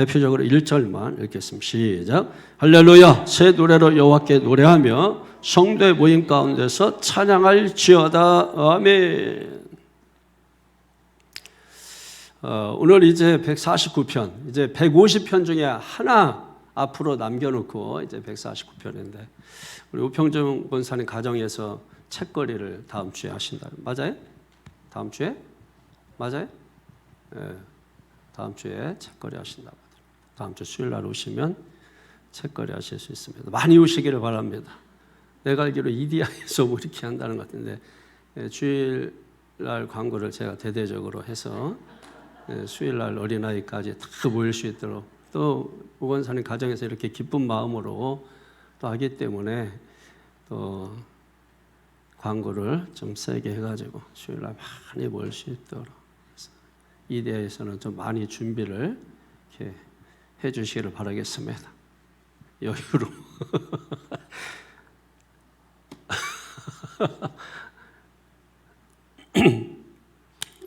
대표적으로 1절만 읽겠습니다. 시작. 할렐루야. 새 노래로 여호와께 노래하며 성도의 모임 가운데서 찬양할지어다. 아멘. 오늘 이제 149편, 이제 150편 중에 하나 앞으로 남겨놓고 이제 149편인데, 우리 우평정 권사님 가정에서 책거리를 다음 주에 하신다. 맞아요? 다음 주에? 맞아요? 네. 다음 주에 책거리 하신다고. 다음 주 수요일 날 오시면 책거리 하실 수 있습니다. 많이 오시기를 바랍니다. 내가 알기로 이디야에서 뭐 이렇게 한다는 것 같은데, 주일 날 광고를 제가 대대적으로 해서 수요일 날 어린아이까지 다 모일 수 있도록, 또 우건사님 가정에서 이렇게 기쁜 마음으로 또 하기 때문에 또 광고를 좀 세게 해가지고 수요일 날 많이 모일 수 있도록 이대에서는 좀 많이 준비를 이렇게 해주시기를 바라겠습니다. 여유로.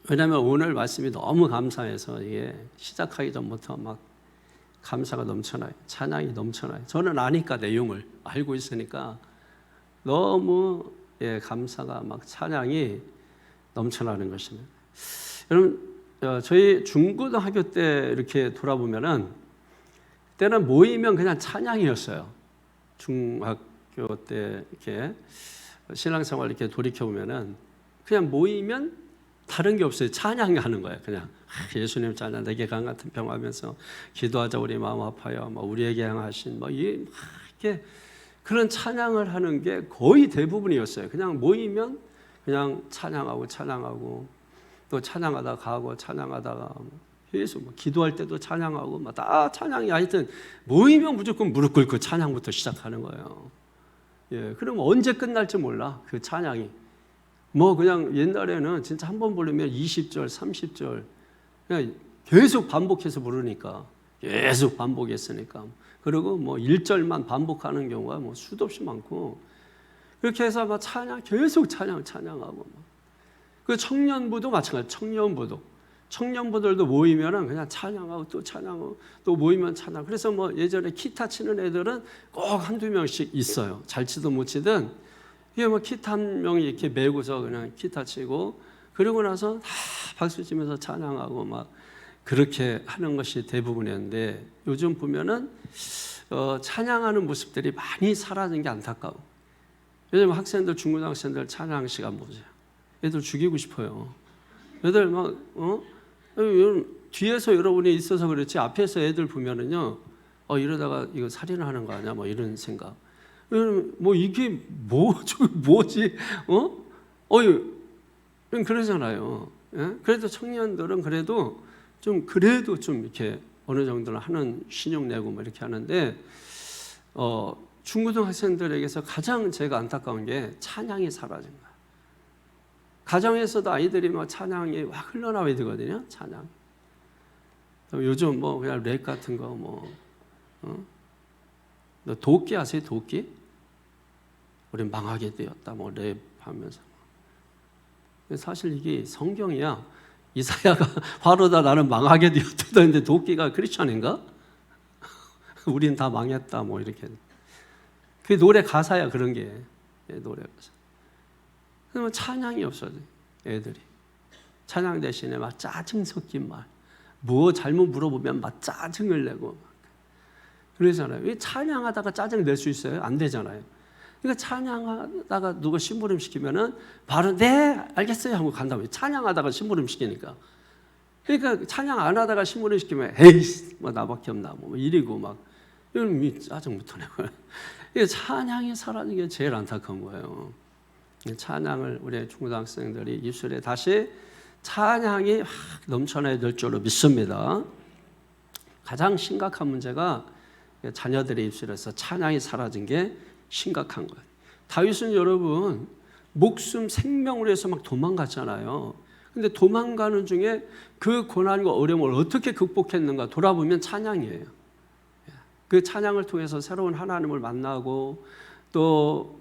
왜냐하면 오늘 말씀이 너무 감사해서 이게 시작하기 전부터 막 감사가 넘쳐나요. 찬양이 넘쳐나요. 저는 아니까, 내용을 알고 있으니까 너무 감사가 막 찬양이 넘쳐나는 것입니다. 여러분, 저희 중고등학교 때 이렇게 돌아보면은 그때는 모이면 그냥 찬양이었어요. 중학교 때 이렇게 신앙생활 이렇게 돌이켜 보면은 그냥 모이면 다른 게 없어요. 찬양하는 거예요. 그냥 예수님 찬양, 내게 강 같은 평하면서 기도하자 우리 마음 아파요. 뭐 우리에게 향하신 뭐 이렇게 그런 찬양을 하는 게 거의 대부분이었어요. 그냥 모이면 그냥 찬양하고 또 찬양하다가 가고 찬양하다가 계속 뭐 기도할 때도 찬양하고 막 다 찬양이, 하여튼 모이면 무조건 무릎 꿇고 찬양부터 시작하는 거예요. 예, 그럼 언제 끝날지 몰라, 그 찬양이. 뭐 그냥 옛날에는 진짜 한 번 부르면 20절, 30절 그냥 계속 반복해서 부르니까, 계속 반복했으니까. 그리고 뭐 1절만 반복하는 경우가 뭐 수도 없이 많고, 그렇게 해서 막 계속 찬양하고. 그 청년부도 마찬가지. 청년부들도 모이면은 그냥 찬양하고 또 찬양하고 또 모이면 찬양. 그래서 뭐 예전에 기타 치는 애들은 꼭 한두 명씩 있어요. 잘 치든 못 치든 이게 뭐 기타 한 명이 이렇게 메고서 그냥 기타 치고, 그러고 나서 다 박수 치면서 찬양하고 막 그렇게 하는 것이 대부분이었는데, 요즘 보면은 찬양하는 모습들이 많이 사라진 게 안타까워. 요즘 학생들, 중고등학생들 찬양 시간 보세요. 애들 죽이고 싶어요. 애들 막 뒤에서 여러분이 있어서 그렇지, 앞에서 애들 보면은요, 이러다가 이거 살인하는 거 아니야? 뭐 이런 생각. 뭐 이게 뭐지? 그러잖아요. 예? 그래도 청년들은 그래도 좀 이렇게 어느 정도는 하는, 신용 내고 뭐 이렇게 하는데, 중고등학생들에게서 가장 제가 안타까운 게 찬양이 사라진 거야. 가정에서도 아이들이 막 찬양이 막 흘러나와야 되거든요. 찬양. 요즘 뭐 그냥 랩 같은 거 너 도끼 아세요? 도끼? 우리 망하게 되었다. 뭐 랩 하면서. 사실 이게 성경이야. 이사야가 화로다 나는 망하게 되었다 했는데 도끼가 크리스찬인가? 우린 다 망했다. 뭐 이렇게. 그게 노래 가사야, 그런 게. 노래 가사. 그러면 찬양이 없어져, 애들이. 찬양 대신에 막 짜증 섞인 말. 뭐 잘못 물어보면 막 짜증을 내고. 그러잖아요. 왜 찬양하다가 짜증 낼 수 있어요? 안 되잖아요. 그러니까 찬양하다가 누가 심부름 시키면은 바로 네, 알겠어요 하고 간다고요. 찬양하다가 심부름 시키니까. 그러니까 찬양 안 하다가 심부름 시키면 에이, 뭐 나밖에 없나 뭐 이러고 막 이런 짜증부터 내고. 찬양이 사라진 게 제일 안타까운 거예요. 찬양을 우리 중고등학생들이 입술에 다시 찬양이 확 넘쳐나야 될 줄로 믿습니다. 가장 심각한 문제가 자녀들의 입술에서 찬양이 사라진 게 심각한 거예요. 다윗은 여러분 목숨 생명을 위해서 막 도망갔잖아요. 근데 도망가는 중에 그 고난과 어려움을 어떻게 극복했는가 돌아보면 찬양이에요. 그 찬양을 통해서 새로운 하나님을 만나고 또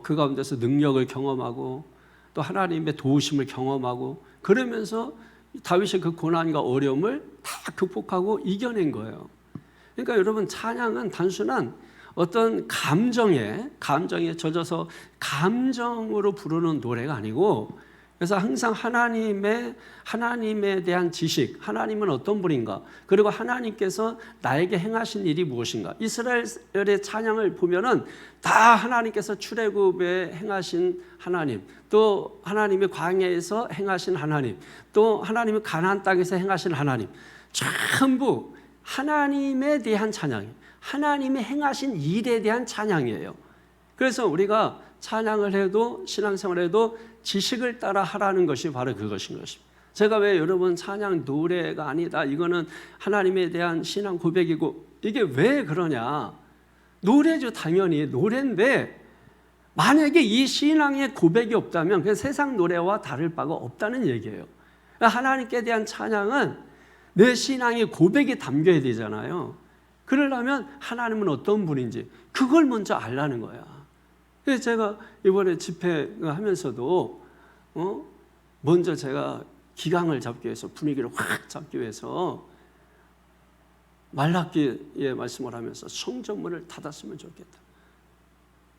그 가운데서 능력을 경험하고 또 하나님의 도우심을 경험하고 그러면서 다윗이 그 고난과 어려움을 다 극복하고 이겨낸 거예요. 그러니까 여러분, 찬양은 단순한 어떤 감정에 젖어서 감정으로 부르는 노래가 아니고, 그래서 항상 하나님에 대한 지식, 하나님은 어떤 분인가, 그리고 하나님께서 나에게 행하신 일이 무엇인가. 이스라엘의 찬양을 보면은 다 하나님께서 출애굽에 행하신 하나님, 또 하나님이 광야에서 행하신 하나님, 또 하나님이 가나안 땅에서 행하신 하나님, 전부 하나님에 대한 찬양이에요. 하나님이 행하신 일에 대한 찬양이에요. 그래서 우리가 찬양을 해도, 신앙생활을 해도 지식을 따라 하라는 것이 바로 그것인 것입니다. 제가 왜 여러분 찬양 노래가 아니다, 이거는 하나님에 대한 신앙 고백이고, 이게 왜 그러냐. 노래죠. 당연히 노래인데, 만약에 이 신앙의 고백이 없다면 그 세상 노래와 다를 바가 없다는 얘기예요. 하나님께 대한 찬양은 내 신앙의 고백이 담겨야 되잖아요. 그러려면 하나님은 어떤 분인지 그걸 먼저 알라는 거야. 그래서 제가 이번에 집회하면서도 먼저 제가 기강을 잡기 위해서, 분위기를 확 잡기 위해서 말라기의 말씀을 하면서 성전문을 닫았으면 좋겠다.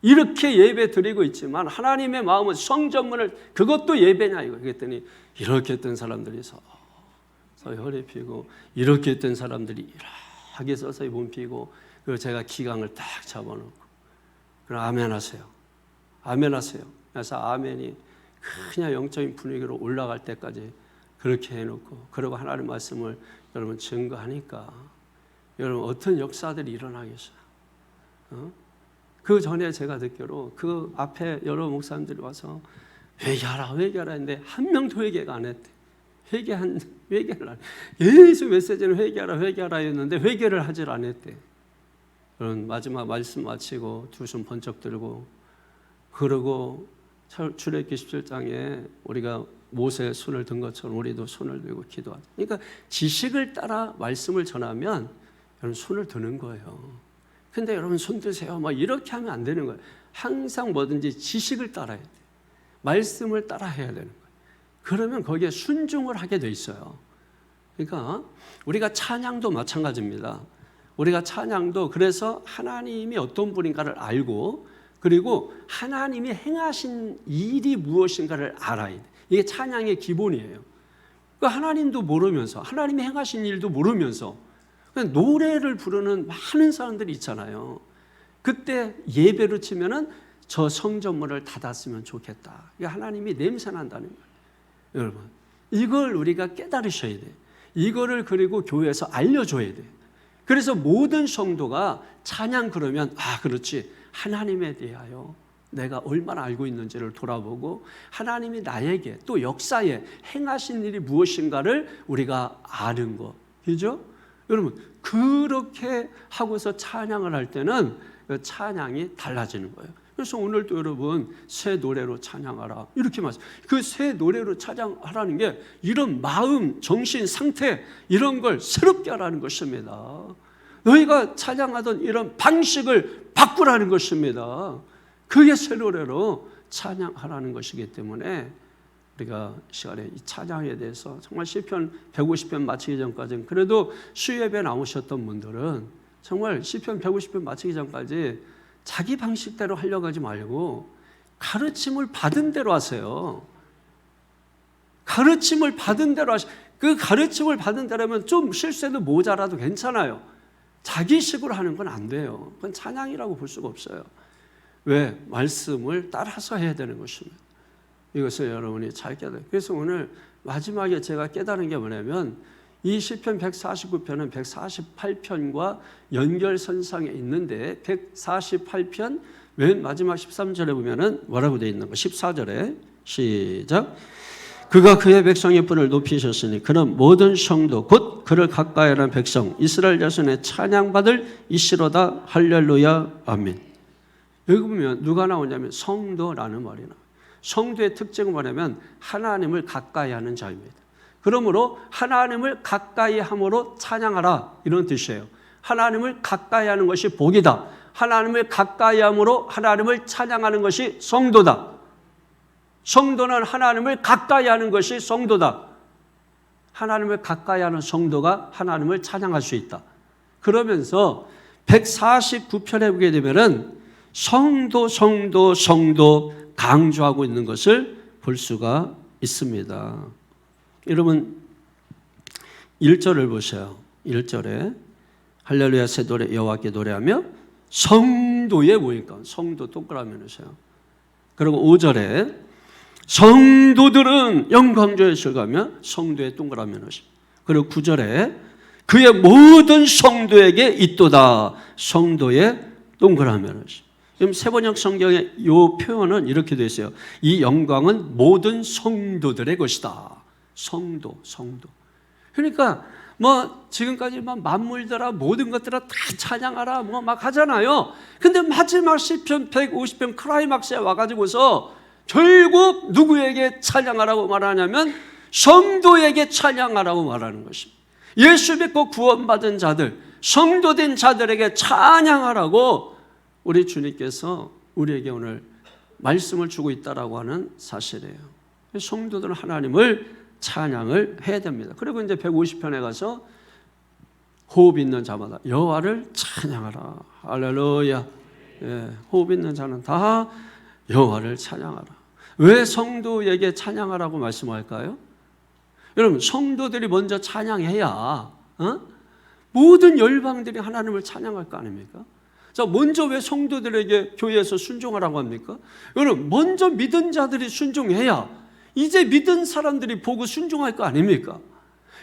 이렇게 예배 드리고 있지만 하나님의 마음은 성전문을, 그것도 예배냐 이거. 그랬더니 이렇게 했던 사람들이 서서히 허리 펴고, 이렇게 했던 사람들이 이렇게 서서히 몸 펴고, 그리고 제가 기강을 딱 잡아놓고, 그럼 아멘 하세요. 아멘 하세요. 그래서 아멘이 그냥 영적인 분위기로 올라갈 때까지 그렇게 해놓고, 그리고 하나님 말씀을 여러분 증거하니까 여러분 어떤 역사들이 일어나겠어요. 그 전에 제가 듣기로 그 앞에 여러 목사님들이 와서 회개하라 했는데 한 명도 회개가 안 했대. 회개를 안 해. 예수 메시지는 회개하라 했는데 회개를 하질 않았대. 그런 마지막 말씀 마치고 두 손 번쩍 들고, 그러고 출애굽기 17장에 우리가 모세의 손을 든 것처럼 우리도 손을 들고 기도하자. 그러니까 지식을 따라 말씀을 전하면 여러분 손을 드는 거예요. 근데 여러분 손 드세요 막 이렇게 하면 안 되는 거예요. 항상 뭐든지 지식을 따라야 돼요. 말씀을 따라 해야 되는 거예요. 그러면 거기에 순종을 하게 돼 있어요. 그러니까 우리가 찬양도 마찬가지입니다. 우리가 찬양도 그래서 하나님이 어떤 분인가를 알고, 그리고 하나님이 행하신 일이 무엇인가를 알아야 돼. 이게 찬양의 기본이에요. 그러니까 하나님도 모르면서, 하나님이 행하신 일도 모르면서 노래를 부르는 많은 사람들이 있잖아요. 그때 예배로 치면은 저 성전문을 닫았으면 좋겠다. 이게 하나님이 냄새난다는 거예요. 여러분, 이걸 우리가 깨달으셔야 돼요. 이거를 그리고 교회에서 알려줘야 돼요. 그래서 모든 성도가 찬양 그러면, 그렇지, 하나님에 대하여 내가 얼마나 알고 있는지를 돌아보고, 하나님이 나에게 또 역사에 행하신 일이 무엇인가를 우리가 아는 거, 그죠? 여러분, 그렇게 하고서 찬양을 할 때는 찬양이 달라지는 거예요. 그래서 오늘도 여러분 새 노래로 찬양하라 이렇게 말씀. 그 새 노래로 찬양하라는 게 이런 마음, 정신 상태 이런 걸 새롭게 하라는 것입니다. 너희가 찬양하던 이런 방식을 바꾸라는 것입니다. 그게 새 노래로 찬양하라는 것이기 때문에 우리가 시간에 이 찬양에 대해서 정말 시편 150편 마치기 전까지는, 그래도 수예배 나오셨던 분들은 정말 시편 150편 마치기 전까지 자기 방식대로 하려고 하지 말고 가르침을 받은 대로 하세요. 가르침을 받은 대로 하세요. 그 가르침을 받은 대로면 좀 실수해도 모자라도 괜찮아요. 자기식으로 하는 건 안 돼요. 그건 찬양이라고 볼 수가 없어요. 왜? 말씀을 따라서 해야 되는 것입니다. 이것을 여러분이 잘 깨달아요. 그래서 오늘 마지막에 제가 깨달은 게 뭐냐면, 이 시편 149편은 148편과 연결선상에 있는데 148편 맨 마지막 13절에 보면은 뭐라고 되어 있는 거? 14절에 시작. 그가 그의 백성의 뿔을 높이셨으니 그는 모든 성도 곧 그를 가까이 하는 백성 이스라엘 자손의 찬양받을 이시로다. 할렐루야 아멘. 여기 보면 누가 나오냐면 성도라는 말이 나와요. 성도의 특징은 뭐냐면 하나님을 가까이 하는 자입니다. 그러므로 하나님을 가까이 함으로 찬양하라 이런 뜻이에요. 하나님을 가까이 하는 것이 복이다. 하나님을 가까이 함으로 하나님을 찬양하는 것이 성도다. 성도는 하나님을 가까이 하는 것이 성도다. 하나님을 가까이 하는 성도가 하나님을 찬양할 수 있다. 그러면서 149편에 보게 되면은 성도 강조하고 있는 것을 볼 수가 있습니다. 여러분 1절을 보세요. 1절에 할렐루야 새 노래 여호와께 노래하며 성도의 모임가 성도 동그라미 넣으세요. 그리고 5절에 성도들은 영광조에 들어가며 성도의 동그라미 넣으세요. 그리고 9절에 그의 모든 성도에게 있도다 성도의 동그라미 넣으세요. 지금 세번역 성경의 이 표현은 이렇게 되어 있어요. 이 영광은 모든 성도들의 것이다. 성도. 그러니까 지금까지 만물들아 모든 것들아 다 찬양하라 막 하잖아요. 근데 마지막 시편 150편 클라이막스에 와가지고서 결국 누구에게 찬양하라고 말하냐면 성도에게 찬양하라고 말하는 것입니다. 예수 믿고 구원받은 자들, 성도된 자들에게 찬양하라고 우리 주님께서 우리에게 오늘 말씀을 주고 있다라고 하는 사실이에요. 성도들은 하나님을 찬양을 해야 됩니다. 그리고 이제 150편에 가서 호흡 있는 자마다 여호와를 찬양하라. 할렐루야. 예, 호흡 있는 자는 다 여호와를 찬양하라. 왜 성도에게 찬양하라고 말씀할까요? 여러분 성도들이 먼저 찬양해야 모든 열방들이 하나님을 찬양할 거 아닙니까? 자, 먼저 왜 성도들에게 교회에서 순종하라고 합니까? 여러분 먼저 믿은 자들이 순종해야 이제 믿은 사람들이 보고 순종할 거 아닙니까?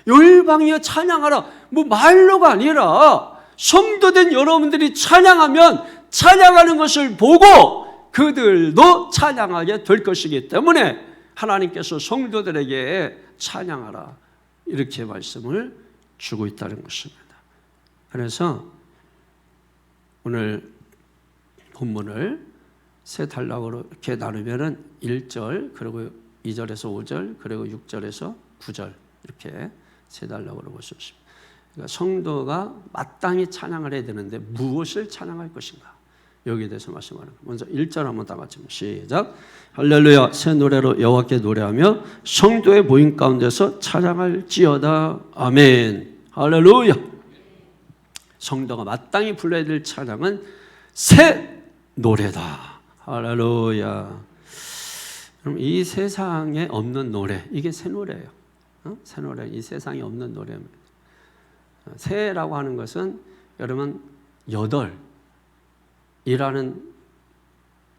열방이여 찬양하라. 말로가 아니라 성도된 여러분들이 찬양하면 찬양하는 것을 보고 그들도 찬양하게 될 것이기 때문에 하나님께서 성도들에게 찬양하라 이렇게 말씀을 주고 있다는 것입니다. 그래서 오늘 본문을 세 단락으로 이렇게 나누면은 1절 그리고 2절에서 5절 그리고 6절에서 9절 이렇게 세 단락으로 볼 수 있습니다. 그러니까 성도가 마땅히 찬양을 해야 되는데 무엇을 찬양할 것인가 여기에 대해서 말씀하는 거예요. 먼저 1절 한번 다 같이 시작. 할렐루야 새 노래로 여호와께 노래하며 성도의 모임 가운데서 찬양할지어다. 아멘. 할렐루야. 성도가 마땅히 불러야 될 찬양은 새 노래다. 할렐루야. 그럼 이 세상에 없는 노래, 이게 새 노래예요. 새 노래, 이 세상에 없는 노래입니다. 새라고 하는 것은 여러분 8이라는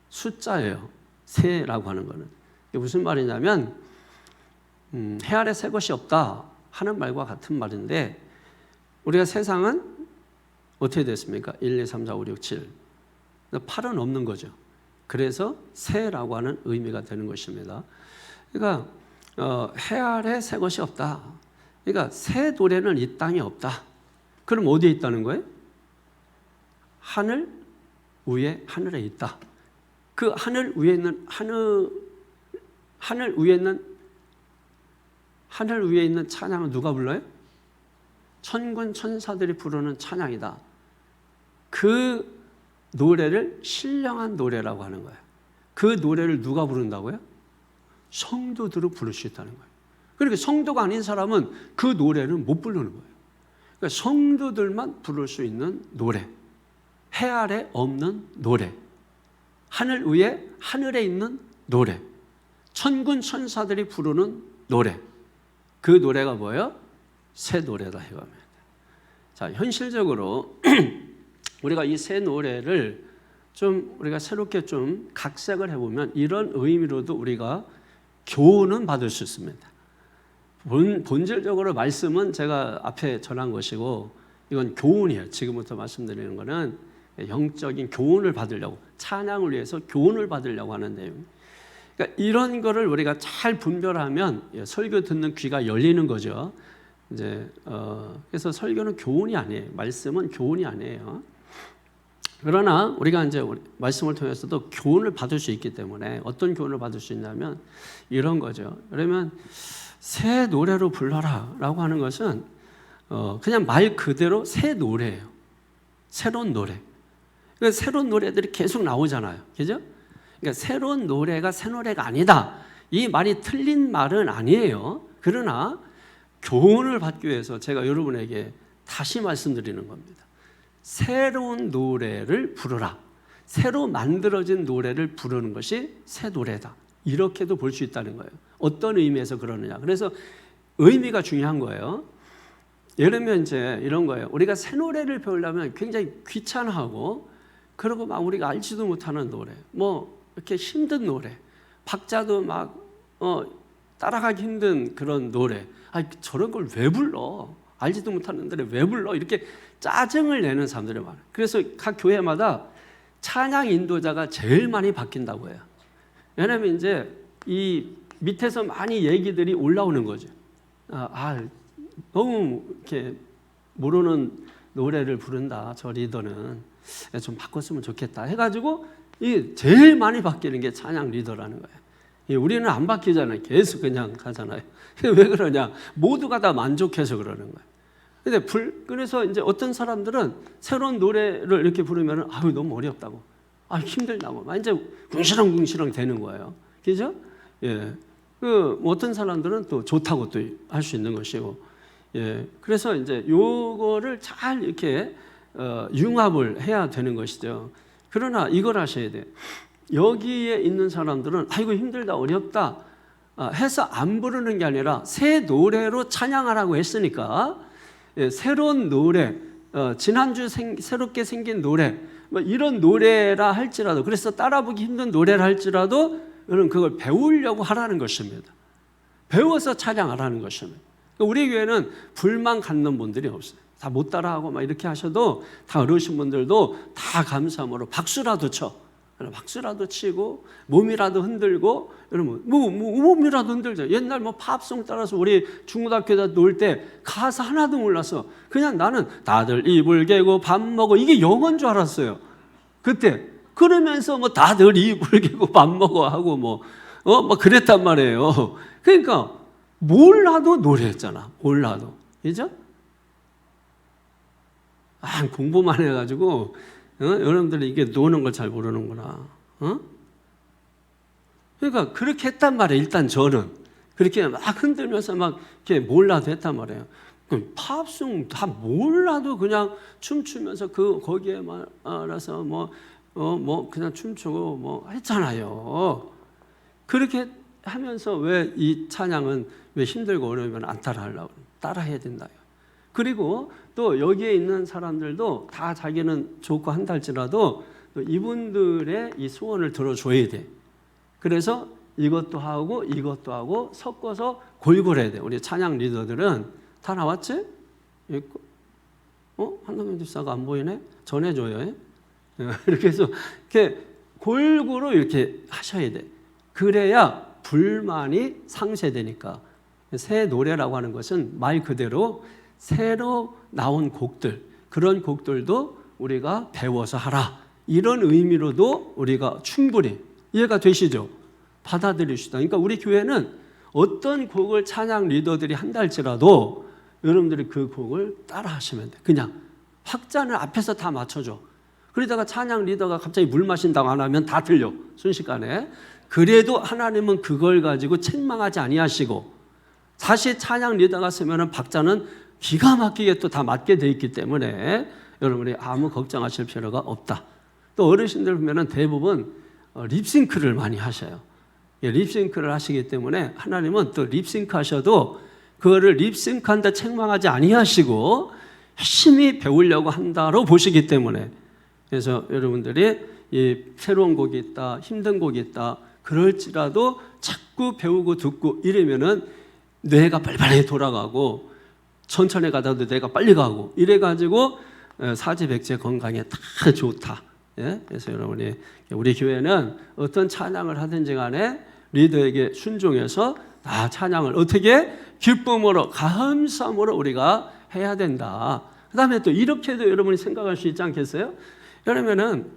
숫자예요. 새라고 하는 것은. 이게 무슨 말이냐면 해 아래 새 것이 없다 하는 말과 같은 말인데 우리가 세상은 어떻게 됐습니까? 1, 2, 3, 4, 5, 6, 7 8은 없는 거죠. 그래서 새라고 하는 의미가 되는 것입니다. 그러니까 해 아래 새 것이 없다. 그러니까 새 노래는 이 땅에 없다. 그럼 어디에 있다는 거예요? 하늘 위에 하늘에 있다. 그 하늘 위에 있는 하늘 위에 있는 찬양은 누가 불러요? 천군 천사들이 부르는 찬양이다. 그 노래를 신령한 노래라고 하는 거예요. 그 노래를 누가 부른다고요? 성도들을 부를 수 있다는 거예요. 그러니까 성도가 아닌 사람은 그 노래를 못 부르는 거예요. 그러니까 성도들만 부를 수 있는 노래, 해 아래 없는 노래, 하늘 위에 하늘에 있는 노래, 천군 천사들이 부르는 노래, 그 노래가 뭐예요? 새 노래다 이겁니다. 자, 현실적으로 우리가 이 새 노래를 좀 우리가 새롭게 좀 각색을 해보면 이런 의미로도 우리가 교훈은 받을 수 있습니다. 본질적으로 말씀은 제가 앞에 전한 것이고 이건 교훈이에요. 지금부터 말씀드리는 것은 영적인 교훈을 받으려고 찬양을 위해서 교훈을 받으려고 하는 내용. 그러니까 이런 거를 우리가 잘 분별하면 설교 듣는 귀가 열리는 거죠. 이제 그래서 설교는 교훈이 아니에요. 말씀은 교훈이 아니에요. 그러나 우리가 이제 말씀을 통해서도 교훈을 받을 수 있기 때문에 어떤 교훈을 받을 수 있냐면 이런 거죠. 그러면 새 노래로 불러라라고 하는 것은 그냥 말 그대로 새 노래예요. 새로운 노래. 그러니까 새로운 노래들이 계속 나오잖아요. 그죠? 그러니까 새로운 노래가 새 노래가 아니다. 이 말이 틀린 말은 아니에요. 그러나 교훈을 받기 위해서 제가 여러분에게 다시 말씀드리는 겁니다. 새로운 노래를 부르라. 새로 만들어진 노래를 부르는 것이 새 노래다. 이렇게도 볼 수 있다는 거예요. 어떤 의미에서 그러느냐. 그래서 의미가 중요한 거예요. 예를 들면 이제 이런 거예요. 우리가 새 노래를 배우려면 굉장히 귀찮아하고, 그리고 막 우리가 알지도 못하는 노래, 뭐 이렇게 힘든 노래, 박자도 막 따라가기 힘든 그런 노래, 저런 걸 왜 불러? 알지도 못하는 노래 왜 불러? 이렇게 짜증을 내는 사람들이 많아요. 그래서 각 교회마다 찬양 인도자가 제일 많이 바뀐다고 해요. 왜냐하면 이제 이 밑에서 많이 얘기들이 올라오는 거죠. 너무 이렇게 모르는 노래를 부른다, 저 리더는 좀 바꿨으면 좋겠다 해가지고 이 제일 많이 바뀌는 게 찬양 리더라는 거예요. 우리는 안 바뀌잖아요. 계속 그냥 가잖아요. 왜 그러냐? 모두가 다 만족해서 그러는 거예요. 그래서 이제 어떤 사람들은 새로운 노래를 이렇게 부르면 너무 어렵다고, 힘들다고, 이제 궁시렁궁시렁 되는 거예요. 그죠? 예. 어떤 사람들은 또 좋다고 또 할 수 있는 것이고, 예. 그래서 이제 요거를 잘 이렇게 융합을 해야 되는 것이죠. 그러나 이걸 하셔야 돼요. 여기에 있는 사람들은 힘들다, 어렵다 해서 안 부르는 게 아니라 새 노래로 찬양하라고 했으니까, 새로운 노래, 지난주 새롭게 생긴 노래, 뭐 이런 노래라 할지라도, 그래서 따라 부기 힘든 노래라 할지라도 여러분 그걸 배우려고 하라는 것입니다. 배워서 찬양하라는 것입니다. 우리 교회는 불만 갖는 분들이 없어요. 다 못 따라하고 막 이렇게 하셔도 다 어르신 분들도 다 감사함으로 박수라도 쳐. 박수라도 치고 몸이라도 흔들고, 여러분 몸이라도 흔들죠. 옛날 팝송 따라서 우리 중고등학교 때 놀 때 가사 하나도 몰라서 그냥 나는 다들 이불 개고 밥 먹어, 이게 영어인 줄 알았어요 그때. 그러면서 다들 이불 개고 밥 먹어 하고 막 그랬단 말이에요. 그러니까 몰라도 노래했잖아. 몰라도. 그죠? 공부만 해가지고 여러분들이 이게 노는 걸 잘 모르는구나. 그러니까 그렇게 했단 말이에요. 일단 저는 그렇게 막 흔들면서 막 이렇게 몰라도 했단 말이에요. 팝송 다 몰라도 그냥 춤추면서 거기에 말아서 그냥 춤추고 했잖아요. 그렇게 하면서 왜 이 찬양은 왜 힘들고 어려우면 안 따라하려고, 따라해야 된다요. 그리고 또 여기에 있는 사람들도 다 자기는 좋고 한다 할지라도 이분들의 이 소원을 들어줘야 돼. 그래서 이것도 하고 이것도 하고 섞어서 골고루 돼. 우리 찬양 리더들은 다 나왔지? 한동현 집사가 안 보이네? 전해줘요. 이렇게 해서 이렇게 골고루 이렇게 하셔야 돼. 그래야 불만이 상쇄되니까. 새 노래라고 하는 것은 말 그대로 새로 나온 곡들, 그런 곡들도 우리가 배워서 하라, 이런 의미로도 우리가 충분히 이해가 되시죠? 받아들이시다. 그러니까 우리 교회는 어떤 곡을 찬양 리더들이 한다 할지라도 여러분들이 그 곡을 따라 하시면 돼. 그냥 박자는 앞에서 다 맞춰줘. 그러다가 찬양 리더가 갑자기 물 마신다고 안 하면 다 틀려, 순식간에. 그래도 하나님은 그걸 가지고 책망하지 아니하시고, 다시 찬양 리더가 쓰면 박자는 기가 막히게 또 다 맞게 돼 있기 때문에 여러분이 아무 걱정하실 필요가 없다. 또 어르신들 보면 대부분 립싱크를 많이 하셔요. 립싱크를 하시기 때문에 하나님은 또 립싱크 하셔도 그거를 립싱크한다 책망하지 아니하시고 열심히 배우려고 한다로 보시기 때문에, 그래서 여러분들이 이 새로운 곡이 있다, 힘든 곡이 있다 그럴지라도 자꾸 배우고 듣고 이러면은 뇌가 빨리빨리 돌아가고 천천히 가다도 뇌가 빨리 가고 이래가지고 사지백제 건강에 다 좋다. 그래서 여러분이 우리 교회는 어떤 찬양을 하든지 간에 리더에게 순종해서 다 찬양을 어떻게 기쁨으로 감사함으로 우리가 해야 된다. 그 다음에 또 이렇게도 여러분이 생각할 수 있지 않겠어요? 그러면은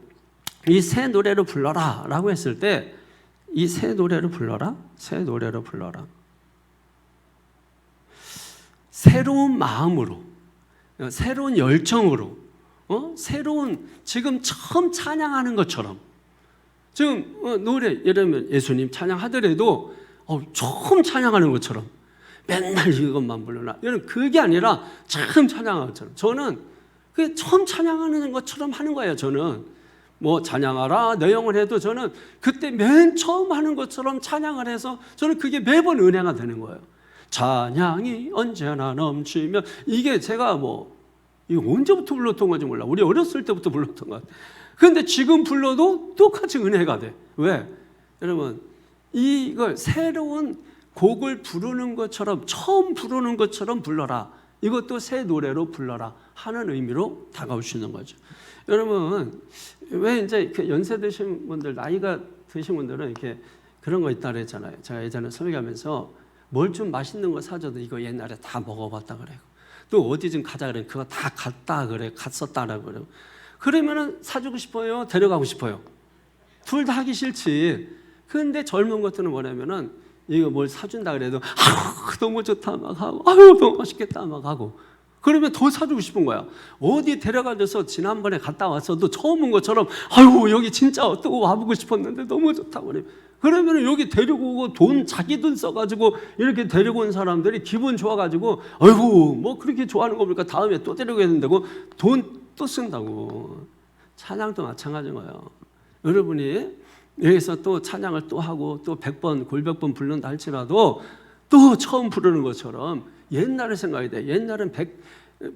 이 새 노래로 불러라 라고 했을 때, 이 새 노래로 불러라? 새 노래로 불러라. 새로운 마음으로, 새로운 열정으로, 새로운, 지금 처음 찬양하는 것처럼, 지금 노래, 예를 들면 예수님 찬양하더라도 처음 찬양하는 것처럼 맨날 이것만 불러라. 이런 그게 아니라 참 찬양하는 것처럼. 저는 그게 처음 찬양하는 것처럼 하는 거예요. 저는 뭐 찬양하라 내 영혼 해도 저는 그때 맨 처음 하는 것처럼 찬양을 해서 저는 그게 매번 은혜가 되는 거예요. 찬양이 언제나 넘치면 이게 제가 뭐 이거 언제부터 불렀던 건지 몰라. 우리 어렸을 때부터 불렀던 것 같아요. 그런데 지금 불러도 똑같이 은혜가 돼. 왜? 여러분 이걸 새로운 곡을 부르는 것처럼 처음 부르는 것처럼 불러라. 이것도 새 노래로 불러라 하는 의미로 다가올 수 있는 거죠. 여러분 왜 이제 이렇게 연세 드신 분들 나이가 드신 분들은 이렇게 그런 거 있다 그랬잖아요. 제가 예전에 설교하면서 뭘 좀 맛있는 거 사줘도 이거 옛날에 다 먹어봤다 그래요. 또 어디 좀 가자 그래 그거 다 갔다 그래 갔었다라고 그래요. 그러면은 사주고 싶어요 데려가고 싶어요. 둘 다 하기 싫지. 그런데 젊은 것들은 뭐냐면은 이거 뭘 사준다 그래도 너무 좋다 막 하고 너무 맛있겠다 막 하고 그러면 더 사주고 싶은 거야. 어디 데려가줘서 지난번에 갔다 왔어도 처음 온 것처럼 여기 진짜 또 와보고 싶었는데 너무 좋다고 그래. 그러면 여기 데리고 오고 돈 자기 돈 써가지고 이렇게 데리고 온 사람들이 기분 좋아가지고 뭐 그렇게 좋아하는 거 보니까 다음에 또 데리고 있는다고 돈 또 쓴다고. 찬양도 마찬가지인 거예요. 여러분이 여기서 또 찬양을 또 하고 또 100번 골백번 부른다 할지라도 또 처음 부르는 것처럼 옛날에 생각이 돼. 옛날엔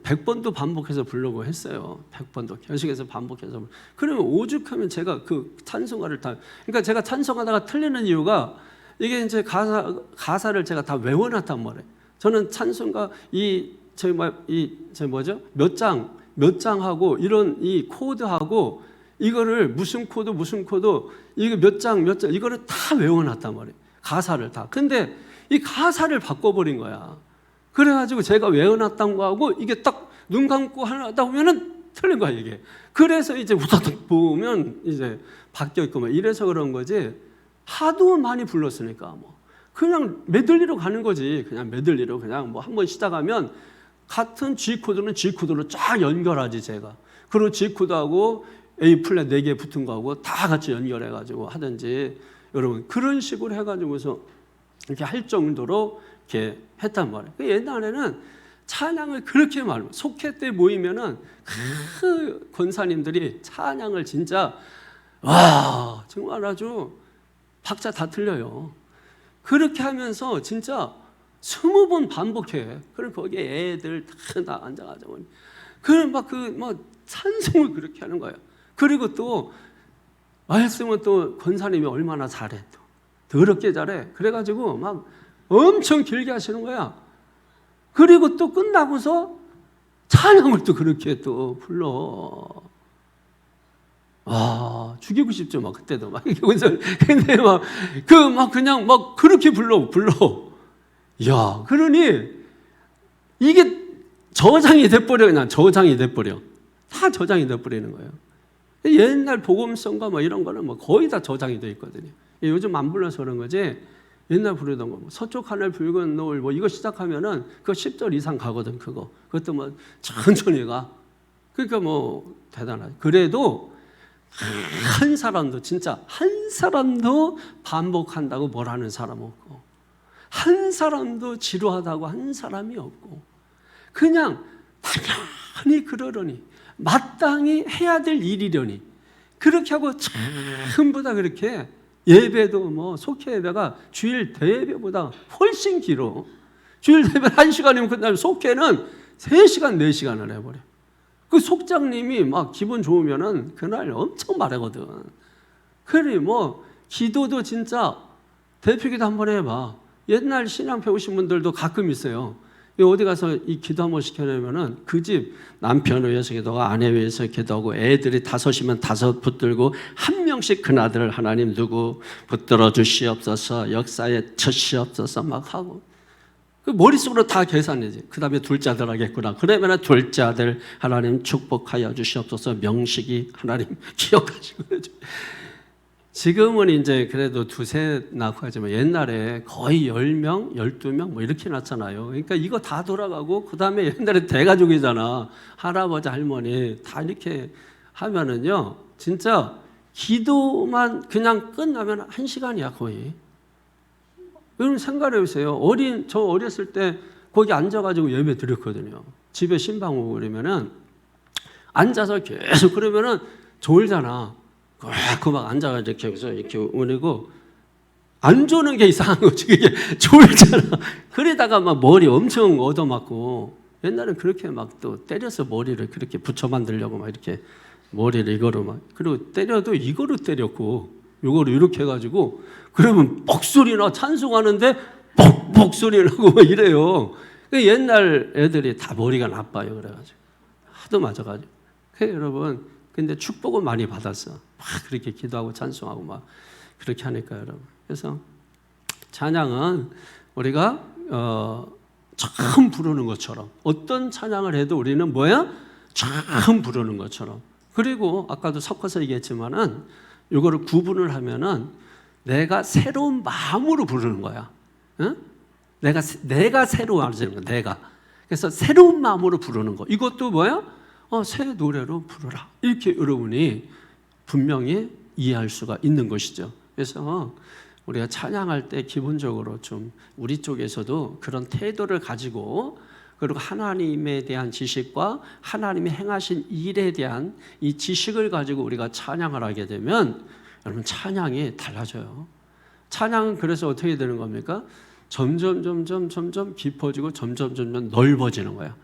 100번도 반복해서 부르고 했어요. 100번도 계속해서 반복해서. 그러면 오죽하면 제가 그 찬송가를 다 그러니까 제가 찬송하다가 틀리는 이유가 이게 이제 가사를 제가 다 외워놨단 말이에요. 저는 찬송가 몇 장하고 이런 이 코드하고 이거를 무슨 코드 이거 몇 장 이거를 다 외워놨단 말이에요. 가사를 다. 근데 이 가사를 바꿔버린 거야. 그래가지고 제가 외워놨던 거하고 이게 딱 눈 감고 하다 보면은 틀린 거야 이게. 그래서 이제 우다닥 보면 이제 바뀌어 있고 막 이래서 그런 거지. 하도 많이 불렀으니까 뭐 그냥 메들리로 가는 거지. 그냥 메들리로 그냥 뭐 한번 시작하면 같은 G 코드는 G 코드로 쫙 연결하지 제가. 그리고 G 코드하고 A 플랫 4개 붙은 거하고 다 같이 연결해가지고 하든지 여러분 그런 식으로 해가지고서 이렇게 할 정도로 이렇게 했단 말이에요. 옛날에는 찬양을 그렇게 속회 때 모이면은 그 권사님들이 찬양을 진짜 와 정말 아주 박자 다 틀려요. 그렇게 하면서 진짜 20번 반복해. 그럼 거기에 애들 다 앉아가지고 그럼 막 찬송을 그렇게 하는 거예요. 그리고 또 말씀은 또 권사님이 얼마나 잘해 또 더럽게 잘해. 그래가지고 막 엄청 길게 하시는 거야. 그리고 또 끝나고서 찬양을 또 그렇게 또 불러. 죽이고 싶죠 막 그때도 막 근데 그냥 그렇게 불러. 야 그러니 이게 저장이 돼버려. 그냥 저장이 돼버려. 다 저장이 돼버리는 거예요. 옛날 복음성가 이런 거는 거의 다 저장이 돼 있거든요. 요즘 안 불러서 그런 거지. 옛날 부르던 거 서쪽 하늘 붉은 노을 이거 시작하면은 그거 10절 이상 가거든. 그것도 천천히 가. 그러니까 대단하지. 그래도 한 사람도 진짜 한 사람도 반복한다고 뭘 하는 사람 없고 한 사람도 지루하다고 한 사람이 없고 그냥 당연히 그러려니 마땅히 해야 될 일이려니 그렇게 하고 전부 다 그렇게 예배도 속회 예배가 주일 대예배보다 훨씬 길어. 주일 대예배 1시간이면 끝나면 속회는 3시간 4시간을 해버려. 그 속장님이 기분 좋으면은 그날 엄청 말하거든. 그래 기도도 진짜 대표기도 한번 해봐. 옛날 신앙 배우신 분들도 가끔 있어요. 어디 가서 이 기도 한번 시켜내면은 그 집 남편을 위해서 기도하고 아내 위해서 기도하고 애들이 5이면 5 붙들고 한 명씩 그 아들 하나님 누구 붙들어 주시옵소서 역사에 처시옵소서 막 하고 그 머릿속으로 다 계산이지. 그 다음에 둘째 아들 하겠구나. 그러면 둘째 아들 하나님 축복하여 주시옵소서 명식이 하나님 기억하시고 지금은 이제 그래도 2세 낳고 하지만 옛날에 거의 10명, 12명 이렇게 낳잖아요. 그러니까 이거 다 돌아가고 그 다음에 옛날에 대가족이잖아. 할아버지, 할머니 다 이렇게 하면은요. 진짜 기도만 그냥 끝나면 1시간이야 거의. 여러분 생각해 보세요. 저 어렸을 때 거기 앉아가지고 예배 드렸거든요. 집에 신방 오고 그러면은 앉아서 계속 그러면은 졸잖아. 그 막 앉아가지고 이렇게 해서 이렇게 오르고 안 조는 게 이상한 거지. 그게 졸잖아. 그러다가 막 머리 엄청 얻어맞고 옛날엔 그렇게 막 또 때려서 머리를 그렇게 붙여 만들려고 막 이렇게 머리를 이거로 막 그리고 때려도 이거로 때렸고 이거를 이렇게 해가지고 그러면 뻑소리나 찬송하는데 뻑뻑 소리 나고 막 이래요. 옛날 애들이 다 머리가 나빠요. 그래가지고 하도 맞아가지고. 여러분 근데 축복은 많이 받았어. 막 그렇게 기도하고 찬송하고 막 그렇게 하니까 여러분. 그래서 찬양은 우리가 처음 부르는 것처럼 어떤 찬양을 해도 우리는 뭐야? 처음 부르는 것처럼. 그리고 아까도 섞어서 얘기했지만은 이거를 구분을 하면은 내가 새로운 마음으로 부르는 거야. 응? 내가 새로 하는 거야. 내가. 그래서 새로운 마음으로 부르는 거. 이것도 뭐야? 새 노래로 부르라. 이렇게 여러분이 분명히 이해할 수가 있는 것이죠. 그래서 우리가 찬양할 때 기본적으로 좀 우리 쪽에서도 그런 태도를 가지고 그리고 하나님에 대한 지식과 하나님이 행하신 일에 대한 이 지식을 가지고 우리가 찬양을 하게 되면 여러분 찬양이 달라져요. 찬양은 그래서 어떻게 되는 겁니까? 점점 깊어지고 점점 넓어지는 거야.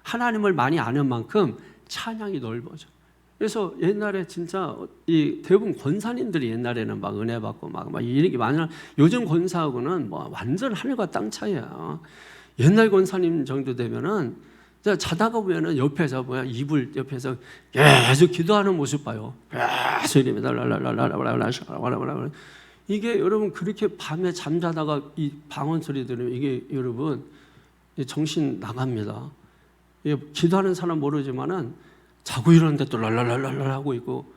하나님을 많이 아는 만큼 찬양이 넓어져. 그래서 옛날에 진짜 이 대부분 권사님들이 옛날에는 막 은혜 받고 막 이렇게 많이 요즘 권사하고는 뭐 완전 하늘과 땅 차이야. 옛날 권사님 정도 되면은 자다가 보면은 옆에서 뭐야 이불 옆에서 계속 기도하는 모습 봐요. 계속 이러면 이게 여러분 그렇게 밤에 잠자다가 이 방언 소리 들으면 이게 여러분 정신 나갑니다. 기도하는 사람 모르지만은 자고 일어났는데 또 랄랄랄랄 하고 있고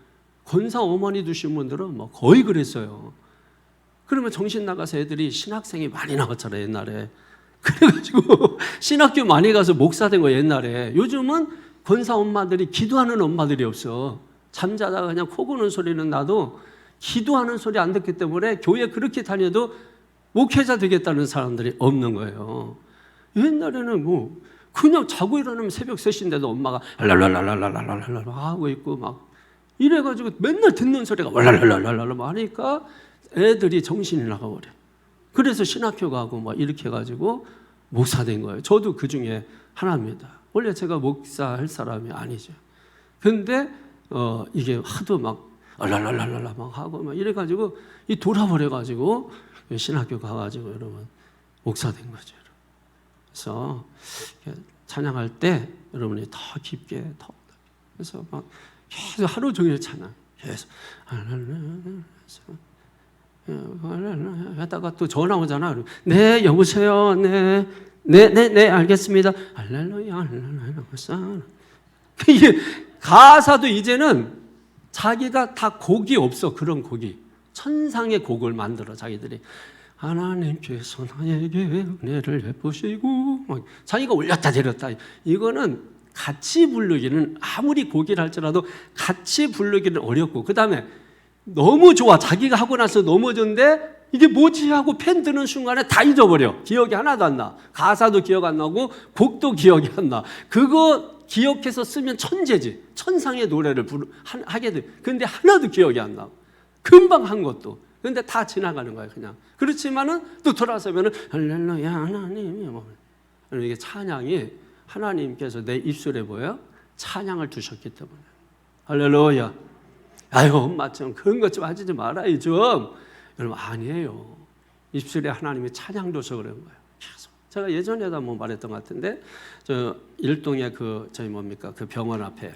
권사 어머니 두신 분들은 뭐 거의 그랬어요. 그러면 정신 나가서 애들이 신학생이 많이 나왔잖아요 옛날에. 그래가지고 신학교 많이 가서 목사 된 거 옛날에. 요즘은 권사 엄마들이 기도하는 엄마들이 없어. 잠자다가 그냥 코 고는 소리는 나도 기도하는 소리 안 듣기 때문에 교회 그렇게 다녀도 목회자 되겠다는 사람들이 없는 거예요. 옛날에는 뭐 그냥 자고 일어나면 새벽 3시인데도 엄마가 랄랄랄랄랄랄랄 하고 있고 막 이래가지고 맨날 듣는 소리가 랄랄랄랄랄 하니까 애들이 정신이 나가버려. 그래서 신학교 가고 막 이렇게 해가지고 목사 된 거예요. 저도 그 중에 하나입니다. 원래 제가 목사할 사람이 아니죠. 근데 이게 하도 막 랄랄랄랄 막 하고 막 이래가지고 이 돌아버려가지고 신학교 가가지고 여러분 목사 된 거죠. 그래서 찬양할 때 여러분이 더 깊게 더 그래서 막 계속 하루 종일 찬양 계속 하다가 또 전화 오잖아. 네 여보세요. 네 알겠습니다. 할렐루야 할렐루야. 이게 가사도 이제는 자기가 다 곡이 없어. 그런 곡이 천상의 곡을 만들어 자기들이. 하나님께서 나에게 은혜를 베푸시고 자기가 올렸다 내렸다. 이거는 같이 부르기는 아무리 곡이라 할지라도 같이 부르기는 어렵고 그 다음에 너무 좋아. 자기가 하고 나서 넘어졌는데 이게 뭐지 하고 펜 드는 순간에 다 잊어버려. 기억이 하나도 안 나. 가사도 기억 안 나고 곡도 기억이 안 나. 그거 기억해서 쓰면 천재지. 천상의 노래를 하게 돼. 근데 하나도 기억이 안 나. 금방 한 것도. 근데 다 지나가는 거야 그냥. 그렇지만은 또 돌아서면은 할렐루야 하나님이 이게 찬양이 하나님께서 내 입술에 뭐예요? 찬양을 두셨기 때문에. 할렐루야. 아이고 엄마 좀 그런 것 좀 하지 말아요 좀. 여러분 아니에요. 입술에 하나님이 찬양 둬서 그런 거예요. 계속. 제가 예전에도 한번 말했던 것 같은데 저 일동에 그 저희 뭡니까 그 병원 앞에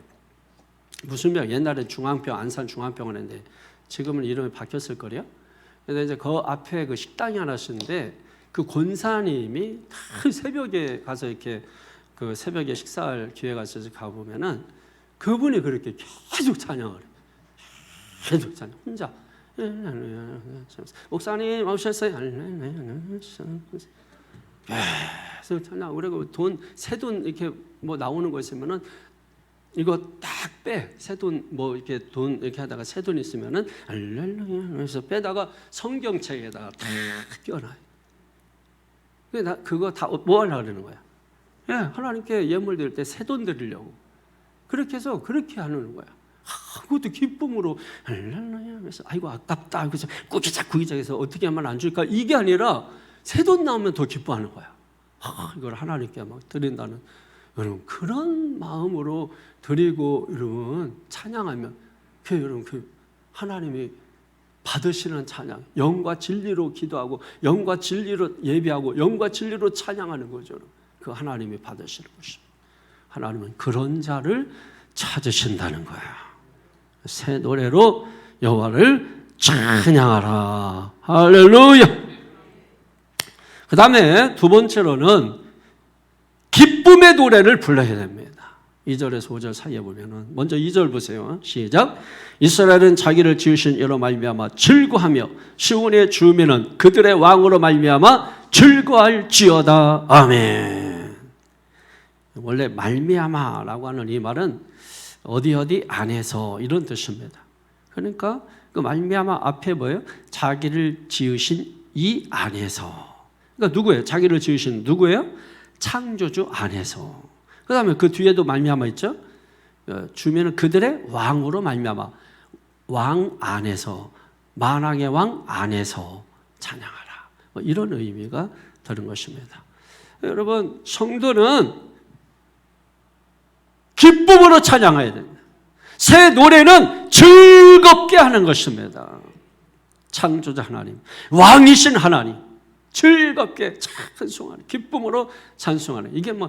무슨 병 옛날에 중앙병 안산 중앙병원인데 지금은 이름이 바뀌었을 거래요. 그래서 이제 그 앞에 그 식당이 하나 있는데 그 권사님이 다 새벽에 가서 이렇게 그 새벽에 식사할 기회가 있어서 가보면은 그분이 그렇게 계속 찬양을 해요. 계속 찬양 혼자. 목사님 오셨어요. 계속 찬양. 그리고 새 돈 이렇게 뭐 나오는 거 있으면은 이거 딱 빼. 새 돈 뭐 이렇게 돈 이렇게 하다가 새 돈 있으면은 알랄랄라 해서 빼다가 성경책에다가 딱 껴놔요. 그거 다 뭐 하려고 그러는 거야? 예, 하나님께 예물 드릴 때 새 돈 드리려고. 그렇게 해서 그렇게 하는 거야. 그것도 기쁨으로 하면서 아이고 아깝다. 그래서 구기작구기작해서 어떻게 하면 안 줄까? 이게 아니라 새 돈 나오면 더 기뻐하는 거야. 이걸 하나님께 막 드린다는, 여러분 그런 마음으로 드리고 여러분 찬양하면 여러분 하나님이 받으시는 찬양, 영과 진리로 기도하고 영과 진리로 예배하고 영과 진리로 찬양하는 거죠. 그 하나님이 받으시는 것입니다. 하나님은 그런 자를 찾으신다는 거야. 새 노래로 여호와를 찬양하라. 할렐루야. 그 다음에 두 번째로는 기쁨의 노래를 불러야 됩니다. 2절에서 5절 사이에 보면은 먼저 2절 보세요. 시작. 이스라엘은 자기를 지으신 이로 말미암아 즐거하며 시온의 주민은 그들의 왕으로 말미암아 즐거할지어다. 아멘. 원래 말미암아라고 하는 이 말은 어디 안에서 이런 뜻입니다. 그러니까 그 말미암아 앞에 뭐예요? 자기를 지으신 이 안에서. 그러니까 누구예요? 자기를 지으신 누구예요? 창조주 안에서. 그 다음에 그 뒤에도 말미암아 있죠? 주면은 그들의 왕으로 말미암아. 왕 안에서, 만왕의 왕 안에서 찬양하라. 이런 의미가 드는 것입니다. 여러분, 성도는 기쁨으로 찬양해야 됩니다. 새 노래는 즐겁게 하는 것입니다. 창조자 하나님, 왕이신 하나님, 즐겁게 찬송하는, 기쁨으로 찬송하는. 이게 뭐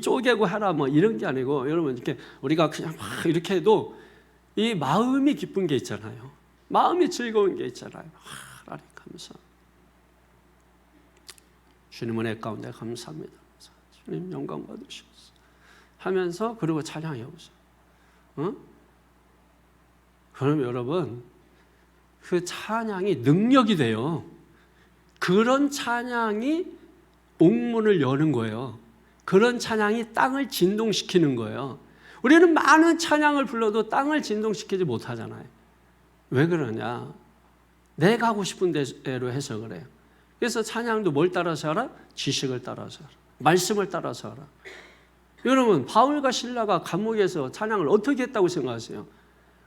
쪼개고 하라 뭐 이런 게 아니고, 여러분 이렇게 우리가 그냥 막 이렇게 해도 이 마음이 기쁜 게 있잖아요. 마음이 즐거운 게 있잖아요. 하나님 감사. 주님 은혜 가운데 감사합니다. 주님 영광 받으시옵소서. 하면서 그리고 찬양해 보세요. 그럼 여러분 그 찬양이 능력이 돼요. 그런 찬양이 옥문을 여는 거예요. 그런 찬양이 땅을 진동시키는 거예요. 우리는 많은 찬양을 불러도 땅을 진동시키지 못하잖아요. 왜 그러냐? 내가 하고 싶은 대로 해서 그래요. 그래서 찬양도 뭘 따라서 하라? 지식을 따라서 하라. 말씀을 따라서 하라. 여러분, 바울과 실라가 감옥에서 찬양을 어떻게 했다고 생각하세요?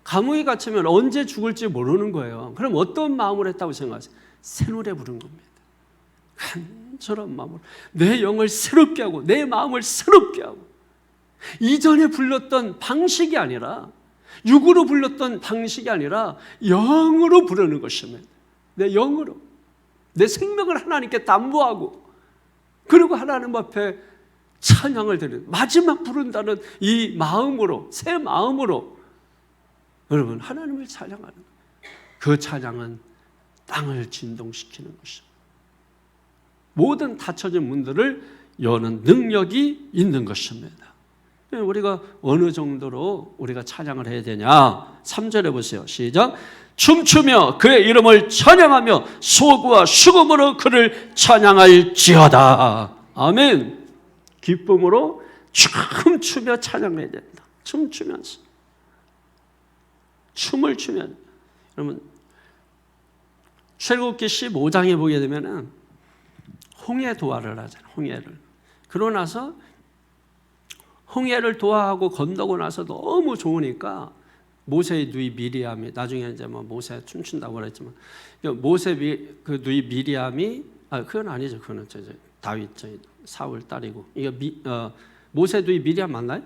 감옥에 갇히면 언제 죽을지 모르는 거예요. 그럼 어떤 마음으로 했다고 생각하세요? 새 노래 부른 겁니다. 간절한 마음으로 내 영을 새롭게 하고 내 마음을 새롭게 하고, 이전에 불렀던 방식이 아니라, 육으로 불렀던 방식이 아니라 영으로 부르는 것입니다. 내 영으로 내 생명을 하나님께 담보하고, 그리고 하나님 앞에 찬양을 드리는, 마지막 부른다는 이 마음으로, 새 마음으로 여러분 하나님을 찬양하는 거예요. 그 찬양은 땅을 진동시키는 것입니다. 모든 닫혀진 문들을 여는 능력이 있는 것입니다. 우리가 어느 정도로 우리가 찬양을 해야 되냐? 3절에 보세요. 시작. 춤추며 그의 이름을 찬양하며 소구와 수금으로 그를 찬양할지어다. 아멘. 기쁨으로 춤추며 찬양해야 된다. 춤추면서, 춤을 추면. 여러분 출애굽기 15장에 보게 되면은 홍해 도하를 하잖아요. 홍해를. 그러고 나서 홍해를 도하하고 건너고 나서 너무 좋으니까 모세의 누이 미리암이, 나중에 이제 뭐 모세 춤춘다고 그랬지만, 모세 그 누이 미리암이, 그건 아니죠. 그거는 다윗 사울 딸이고, 이거 모세 누이 미리암 맞나요?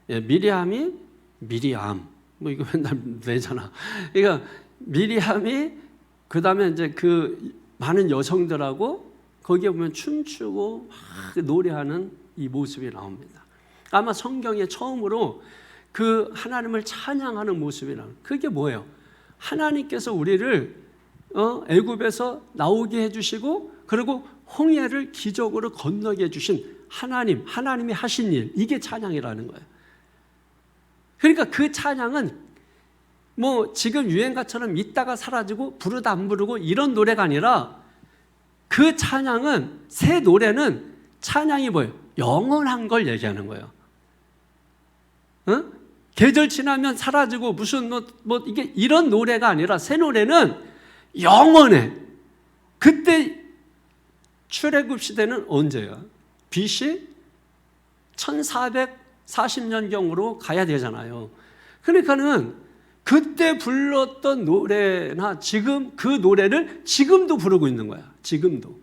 예, 미리암이 미리암. 뭐 이거 맨날 내잖아. 그러니까 미리암이 그 다음에 이제 그 많은 여성들하고 거기에 보면 춤추고 막 노래하는 이 모습이 나옵니다. 아마 성경에 처음으로 그 하나님을 찬양하는 모습이 나옵니다. 그게 뭐예요? 하나님께서 우리를 애굽에서 나오게 해주시고, 그리고 홍해를 기적으로 건너게 해주신 하나님이 하신 일, 이게 찬양이라는 거예요. 그러니까 그 찬양은 뭐 지금 유행가처럼 있다가 사라지고 부르다 안 부르고 이런 노래가 아니라, 그 찬양은, 새 노래는 찬양이 뭐예요? 영원한 걸 얘기하는 거예요. 계절 지나면 사라지고 무슨 뭐 이게 이런 노래가 아니라, 새 노래는 영원해. 그때 출애굽 시대는 언제야? BC 1440년경으로 가야 되잖아요. 그러니까는 그때 불렀던 노래나 지금 그 노래를 지금도 부르고 있는 거야. 지금도.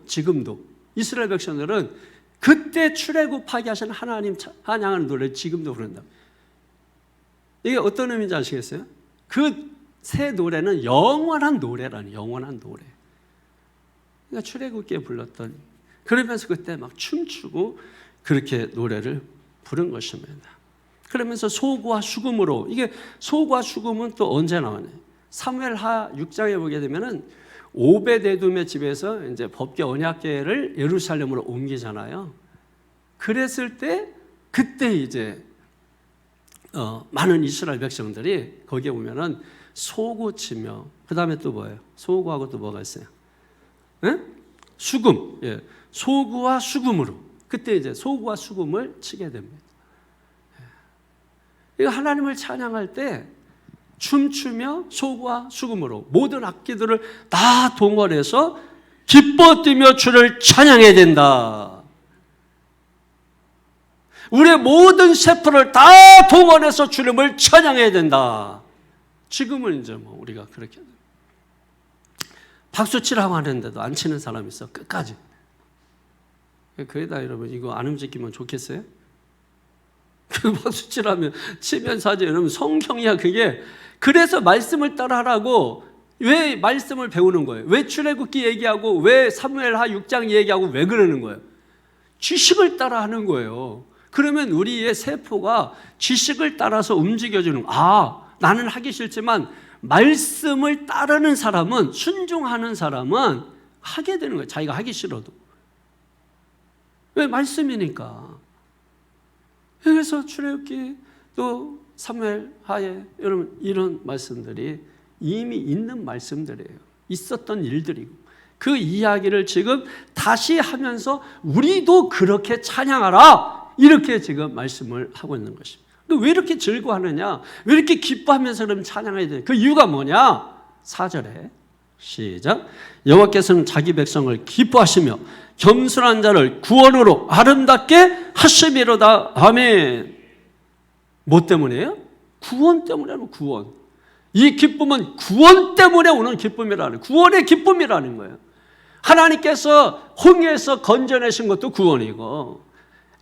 지금도. 이스라엘 백성들은 그때 출애굽하게 하신 하나님 찬양하는 노래를 지금도 부른다. 이게 어떤 의미인지 아시겠어요? 그 새 노래는 영원한 노래라니, 영원한 노래. 그러니까 출애굽기에 불렀던, 그러면서 그때 막 춤추고 그렇게 노래를 부른 것입니다. 그러면서 소구와 수금으로, 이게 소구와 수금은 또 언제 나오냐? 사무엘하 6장에 보게 되면은 오베데돔의 집에서 이제 법궤 언약궤를 예루살렘으로 옮기잖아요. 그랬을 때 그때 이제 많은 이스라엘 백성들이 거기에 보면은 소구치며, 그 다음에 또 뭐예요? 소구하고 또 뭐가 있어요? 네? 수금. 예. 소구와 수금으로. 그때 이제 소구와 수금을 치게 됩니다. 이거 하나님을 찬양할 때 춤추며 소구와 수금으로 모든 악기들을 다 동원해서 기뻐 뛰며 주를 찬양해야 된다. 우리의 모든 세포를 다 동원해서 주님을 찬양해야 된다. 지금은 이제 뭐 우리가 그렇게 박수 치라고 하는데도 안 치는 사람이 있어. 끝까지. 거기다 여러분 이거 안 움직이면 좋겠어요? 그 박수 치면서 하죠. 여러분 성경이야 그게. 그래서 말씀을 따라하라고. 왜 말씀을 배우는 거예요? 왜 출애굽기 얘기하고 왜 사무엘하 6장 얘기하고 왜 그러는 거예요? 지식을 따라하는 거예요. 그러면 우리의 세포가 지식을 따라서 움직여주는 거예요. 나는 하기 싫지만 말씀을 따르는 사람은, 순종하는 사람은 하게 되는 거예요. 자기가 하기 싫어도. 왜? 말씀이니까. 그래서 출애굽기 또 사무엘하에 여러분 이런 말씀들이 이미 있는 말씀들이에요. 있었던 일들이고 그 이야기를 지금 다시 하면서 우리도 그렇게 찬양하라, 이렇게 지금 말씀을 하고 있는 것입니다. 왜 이렇게 즐거워하느냐? 왜 이렇게 기뻐하면서 그럼 찬양해야 되냐? 그 이유가 뭐냐? 4절에 시작. 여호와께서는 자기 백성을 기뻐하시며 겸손한 자를 구원으로 아름답게 하심이로다. 아멘. 뭐 때문이에요? 구원 때문이에요. 구원. 이 기쁨은 구원 때문에 오는 기쁨이라는, 구원의 기쁨이라는 거예요. 하나님께서 홍해에서 건져내신 것도 구원이고,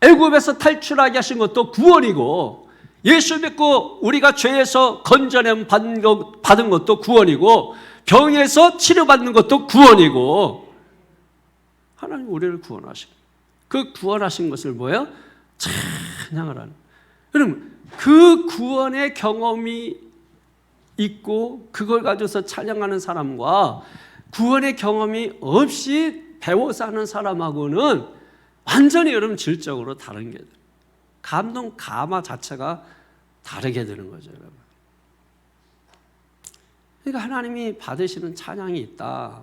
애굽에서 탈출하게 하신 것도 구원이고, 예수 믿고 우리가 죄에서 건져냄 받은 것도 구원이고, 병에서 치료받는 것도 구원이고, 하나님 우리를 구원하신, 그 구원하신 것을 뭐예요? 찬양을 하는. 여러분 그 구원의 경험이 있고 그걸 가져서 찬양하는 사람과 구원의 경험이 없이 배워서 하는 사람하고는 완전히 여러분 질적으로 다른 게 돼요. 감동 감화 자체가 다르게 되는 거죠, 여러분. 그러니까 하나님이 받으시는 찬양이 있다.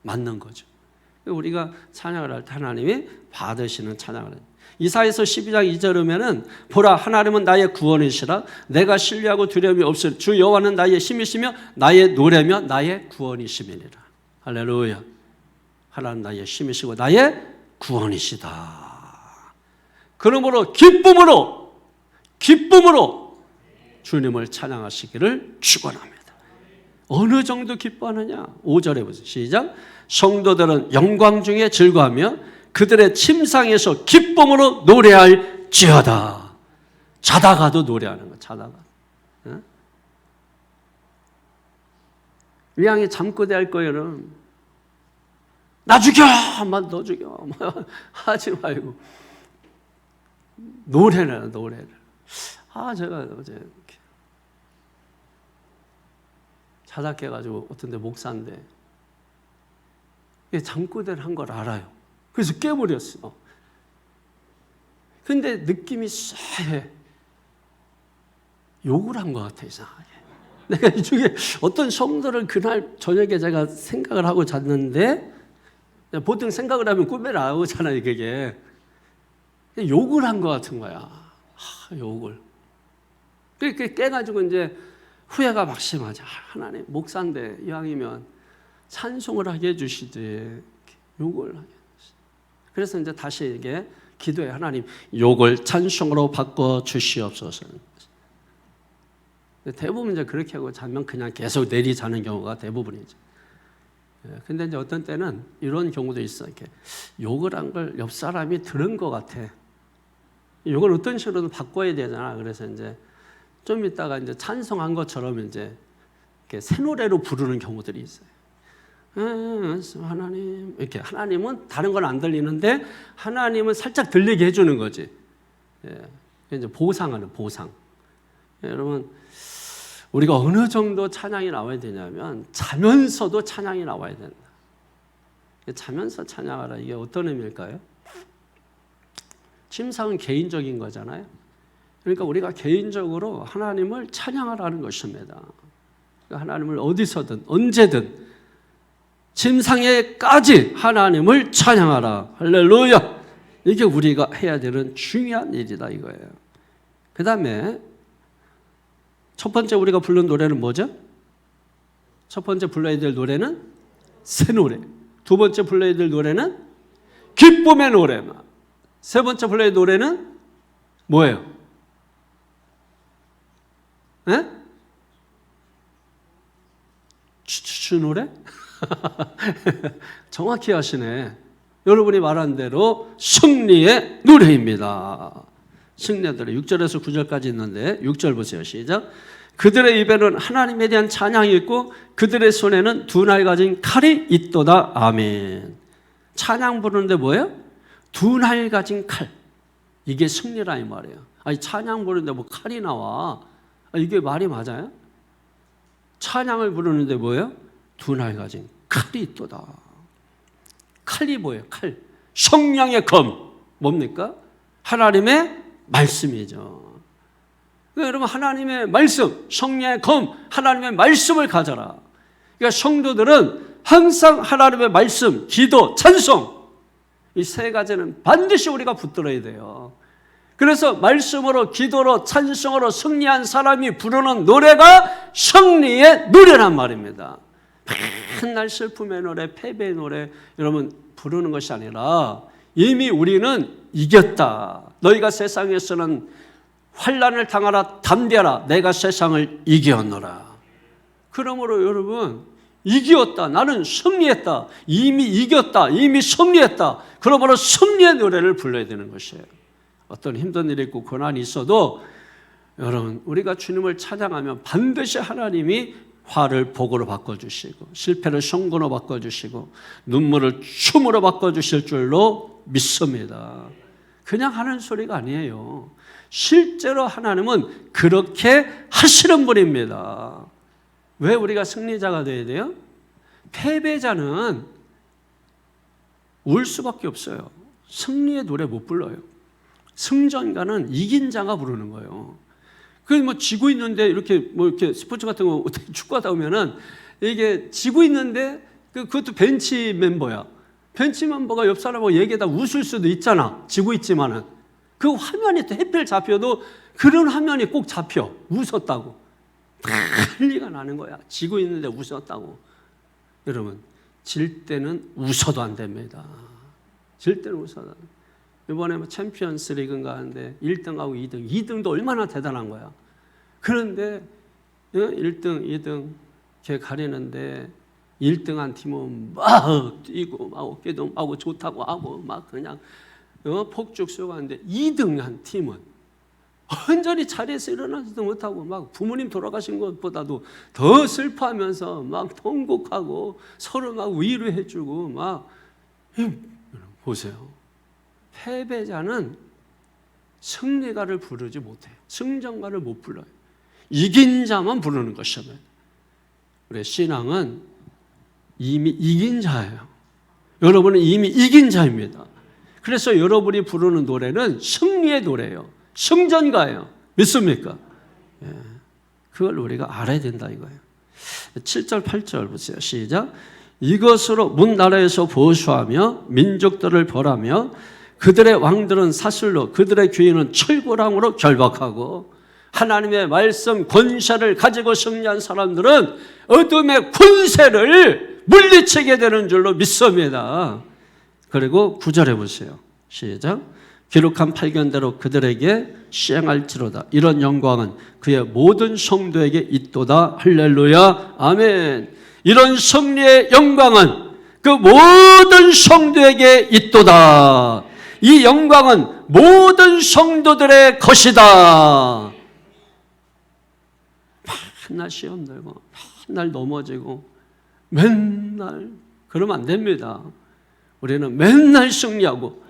맞는 거죠. 우리가 찬양을 할 때 하나님이 받으시는 찬양을 해요. 이사야서 12장 2절 보면은 보라 하나님은 나의 구원이시라 내가 신뢰하고 두려움이 없을 주 여호와는 나의 힘이시며 나의 노래며 나의 구원이시니라. 할렐루야. 하나님 나의 힘이시고 나의 구원이시다. 그러므로 기쁨으로 주님을 찬양하시기를 축원합니다. 어느 정도 기뻐하느냐? 5절에 보세요. 시작. 성도들은 영광 중에 즐거워하며 그들의 침상에서 기쁨으로 노래할지어다. 자다가도 노래하는 거. 자다가. 위양에 잠꼬대 할 거예요. 나 죽여, 너 죽여, 하지 말고 노래를. 제가 어제 자다 깨가지고 어떤데 목사인데 잠꼬대를 한 걸 알아요. 그래서 깨버렸어. 근데 느낌이 쎄해. 욕을 한 것 같아, 이상하게. 내가 이쪽에 어떤 성도를 그날 저녁에 제가 생각을 하고 잤는데, 보통 생각을 하면 꿈에 나오잖아요, 그게. 욕을 한 것 같은 거야. 욕을. 그렇게 깨가지고 이제 후회가 막심하지. 하나님, 목사인데 이왕이면 찬송을 하게 해주시지. 욕을 하게. 그래서 이제 다시 이게 기도해. 하나님, 욕을 찬송으로 바꿔 주시옵소서. 대부분 이제 그렇게 하고 자면 그냥 계속 내리자는 경우가 대부분이죠. 근데 이제 어떤 때는 이런 경우도 있어. 이렇게 욕을 한 걸 옆 사람이 들은 것 같아. 욕을 어떤 식으로도 바꿔야 되잖아. 그래서 이제 좀 있다가 이제 찬송한 것처럼 이제 이렇게 새 노래로 부르는 경우들이 있어요. 하나님, 이렇게 하나님은 다른 건 안 들리는데 하나님은 살짝 들리게 해주는 거지. 이제 보상하는 보상. 여러분, 우리가 어느 정도 찬양이 나와야 되냐면 자면서도 찬양이 나와야 된다. 자면서 찬양하라, 이게 어떤 의미일까요? 침상은 개인적인 거잖아요. 그러니까 우리가 개인적으로 하나님을 찬양하라는 것입니다. 하나님을 어디서든 언제든 침상에까지 하나님을 찬양하라. 할렐루야. 이게 우리가 해야 되는 중요한 일이다 이거예요. 그 다음에 첫 번째 우리가 부른 노래는 뭐죠? 첫 번째 불러야 될 노래는 새 노래. 두 번째 불러야 될 노래는 기쁨의 노래. 세 번째 불러야 될 노래는 뭐예요? 추추 노래? 정확히 하시네. 여러분이 말한 대로 승리의 노래입니다. 승리의 노래. 6절에서 9절까지 있는데 6절 보세요. 시작. 그들의 입에는 하나님에 대한 찬양이 있고 그들의 손에는 두 날 가진 칼이 있도다. 아멘. 찬양 부르는데 뭐예요? 두 날 가진 칼. 이게 승리라 이 말이에요. 아니 찬양 부르는데 뭐 칼이 나와. 이게 말이 맞아요? 찬양을 부르는데 뭐예요? 두 날 가진 칼이 있도다. 칼이 뭐예요? 칼. 성령의 검. 뭡니까? 하나님의 말씀이죠. 그러니까 여러분 하나님의 말씀, 성령의 검, 하나님의 말씀을 가져라. 그러니까 성도들은 항상 하나님의 말씀, 기도, 찬송 이 세 가지는 반드시 우리가 붙들어야 돼요. 그래서 말씀으로, 기도로, 찬송으로 승리한 사람이 부르는 노래가 승리의 노래란 말입니다. 맨날 슬픔의 노래, 패배의 노래 여러분 부르는 것이 아니라 이미 우리는 이겼다. 너희가 세상에서는 환난을 당하라 담대하라. 내가 세상을 이겼노라. 그러므로 여러분 이겼다. 나는 승리했다. 이미 이겼다. 이미 승리했다. 그러므로 승리의 노래를 불러야 되는 것이에요. 어떤 힘든 일이 있고 고난이 있어도 여러분 우리가 주님을 찬양하면 반드시 하나님이 화를 복으로 바꿔주시고 실패를 성공으로 바꿔주시고 눈물을 춤으로 바꿔주실 줄로 믿습니다. 그냥 하는 소리가 아니에요. 실제로 하나님은 그렇게 하시는 분입니다. 왜 우리가 승리자가 되어야 돼요? 패배자는 울 수밖에 없어요. 승리의 노래 못 불러요. 승전가는 이긴 자가 부르는 거예요. 그 뭐 지고 있는데 이렇게 뭐 이렇게 스포츠 같은 거 축구하다 보면은 이게 지고 있는데 그것도 벤치 멤버야. 벤치 멤버가 옆 사람하고 얘기하다 웃을 수도 있잖아. 지고 있지만은 그 화면이 또 해필 잡혀도 그런 화면이 꼭 잡혀. 웃었다고. 난리가 나는 거야. 지고 있는데 웃었다고. 여러분 질 때는 웃어도 안 됩니다. 질 때는 웃어도 안 됩니다. 이번에 챔피언스 리그인가 하는데 1등하고 2등, 2등도 얼마나 대단한 거야. 그런데 1등, 2등 걔 가리는데 1등한 팀은 막 뛰고 막 어깨도 하고 좋다고 하고 막 그냥 폭죽 쏘고 하는데 2등한 팀은 완전히 자리에서 일어나지도 못하고 막 부모님 돌아가신 것보다도 더 슬퍼하면서 막 통곡하고 서로 막 위로해주고 막 보세요. 패배자는 승리가를 부르지 못해요. 승전가를 못 불러요. 이긴 자만 부르는 것이죠. 우리 신앙은 이미 이긴 자예요. 여러분은 이미 이긴 자입니다. 그래서 여러분이 부르는 노래는 승리의 노래예요. 승전가예요. 믿습니까? 예. 그걸 우리가 알아야 된다 이거예요. 7절 8절 보세요. 시작. 이것으로 문 나라에서 보수하며 민족들을 벌하며 그들의 왕들은 사슬로 그들의 귀인은 철구랑으로 결박하고 하나님의 말씀 권세를 가지고 승리한 사람들은 어둠의 권세를 물리치게 되는 줄로 믿습니다. 그리고 9절 해보세요. 시작. 기록한 팔견대로 그들에게 시행할지로다. 이런 영광은 그의 모든 성도에게 있도다. 할렐루야. 아멘. 이런 승리의 영광은 그 모든 성도에게 있도다. 이 영광은 모든 성도들의 것이다. 맨날 시험 들고 맨날 넘어지고 맨날 그러면 안 됩니다. 우리는 맨날 승리하고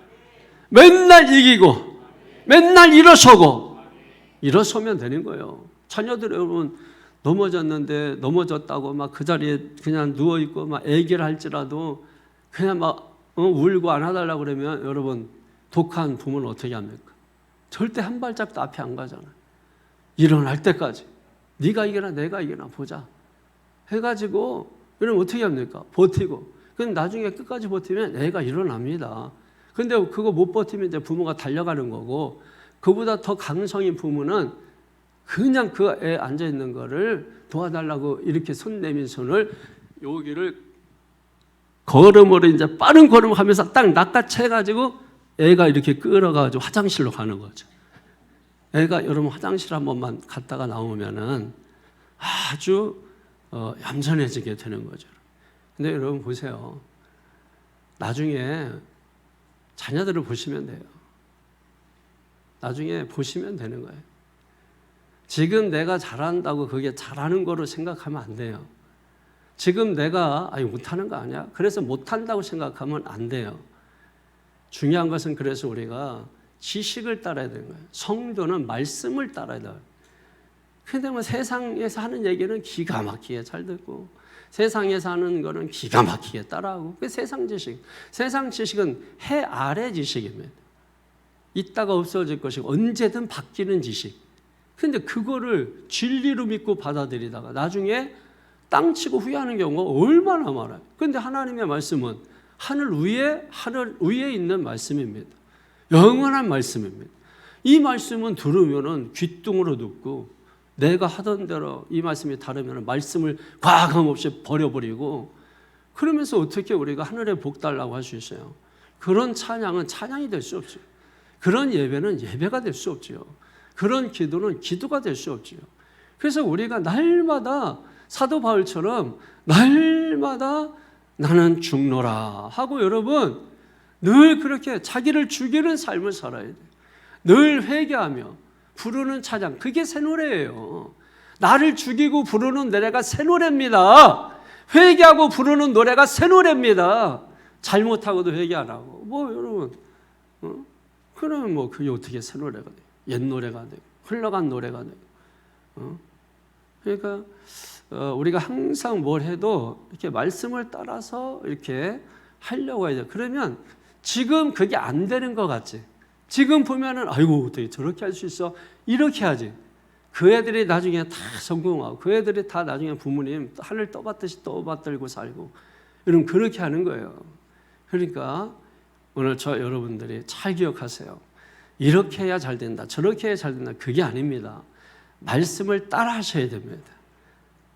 맨날 이기고 맨날 일어서면 되는 거예요. 자녀들 여러분 넘어졌는데 넘어졌다고 막 그 자리에 그냥 누워있고 막 애기를 할지라도 그냥 막 울고 안아달라고 그러면 여러분 독한 부모는 어떻게 합니까? 절대 한 발짝도 앞에 안 가잖아요. 일어날 때까지 네가 이기나 내가 이기나 보자 해가지고 여러분 어떻게 합니까? 버티고. 그럼 나중에 끝까지 버티면 애가 일어납니다. 근데 그거 못 버티면 이제 부모가 달려가는 거고, 그보다 더 강성인 부모는 그냥 그 애 앉아있는 거를 도와달라고 이렇게 손 내민 손을 여기를 걸음으로 이제 빠른 걸음 하면서 딱 낚아채가지고 애가 이렇게 끌어가지고 화장실로 가는 거죠. 애가 여러분 화장실 한 번만 갔다가 나오면은 아주 얌전해지게 되는 거죠. 근데 여러분 보세요. 나중에 자녀들을 보시면 돼요. 나중에 보시면 되는 거예요. 지금 내가 잘한다고 그게 잘하는 거로 생각하면 안 돼요. 지금 내가 못하는 거 아니야? 그래서 못한다고 생각하면 안 돼요. 중요한 것은 그래서 우리가 지식을 따라야 되는 거예요. 성도는 말씀을 따라야 돼요. 근데 뭐 세상에서 하는 얘기는 기가 막히게 잘 듣고 세상에서 하는 거는 기가 막히게 따라하고 그 세상 지식은 해 아래 지식입니다. 있다가 없어질 것이고 언제든 바뀌는 지식. 근데 그거를 진리로 믿고 받아들이다가 나중에 땅 치고 후회하는 경우가 얼마나 많아요. 근데 하나님의 말씀은 하늘 위에 있는 말씀입니다. 영원한 말씀입니다. 이 말씀은 들으면은 귓등으로 듣고 내가 하던 대로 이 말씀이 다르면 말씀을 과감 없이 버려버리고 그러면서 어떻게 우리가 하늘의 복 달라고 할 수 있어요? 그런 찬양은 찬양이 될 수 없죠. 그런 예배는 예배가 될 수 없죠. 그런 기도는 기도가 될 수 없죠. 그래서 우리가 날마다 사도 바울처럼 날마다 나는 죽노라 하고 여러분 늘 그렇게 자기를 죽이는 삶을 살아야 돼요. 늘 회개하며 부르는 찬양, 그게 새 노래예요. 나를 죽이고 부르는 노래가 새 노래입니다. 회개하고 부르는 노래가 새 노래입니다. 잘못하고도 회개 안 하고 여러분 그러면 그게 어떻게 새 노래가 돼요? 옛 노래가 되고 흘러간 노래가 되고 그러니까 우리가 항상 뭘 해도 이렇게 말씀을 따라서 이렇게 하려고 해야 돼요. 그러면 지금 그게 안 되는 것 같지? 지금 보면은 아이고 어떻게 저렇게 할 수 있어? 이렇게 하지. 그 애들이 나중에 다 성공하고 그 애들이 다 나중에 부모님 하늘 떠받듯이 떠받들고 살고 여러분 그렇게 하는 거예요. 그러니까 오늘 저 여러분들이 잘 기억하세요. 이렇게 해야 잘 된다. 저렇게 해야 잘 된다. 그게 아닙니다. 말씀을 따라 하셔야 됩니다.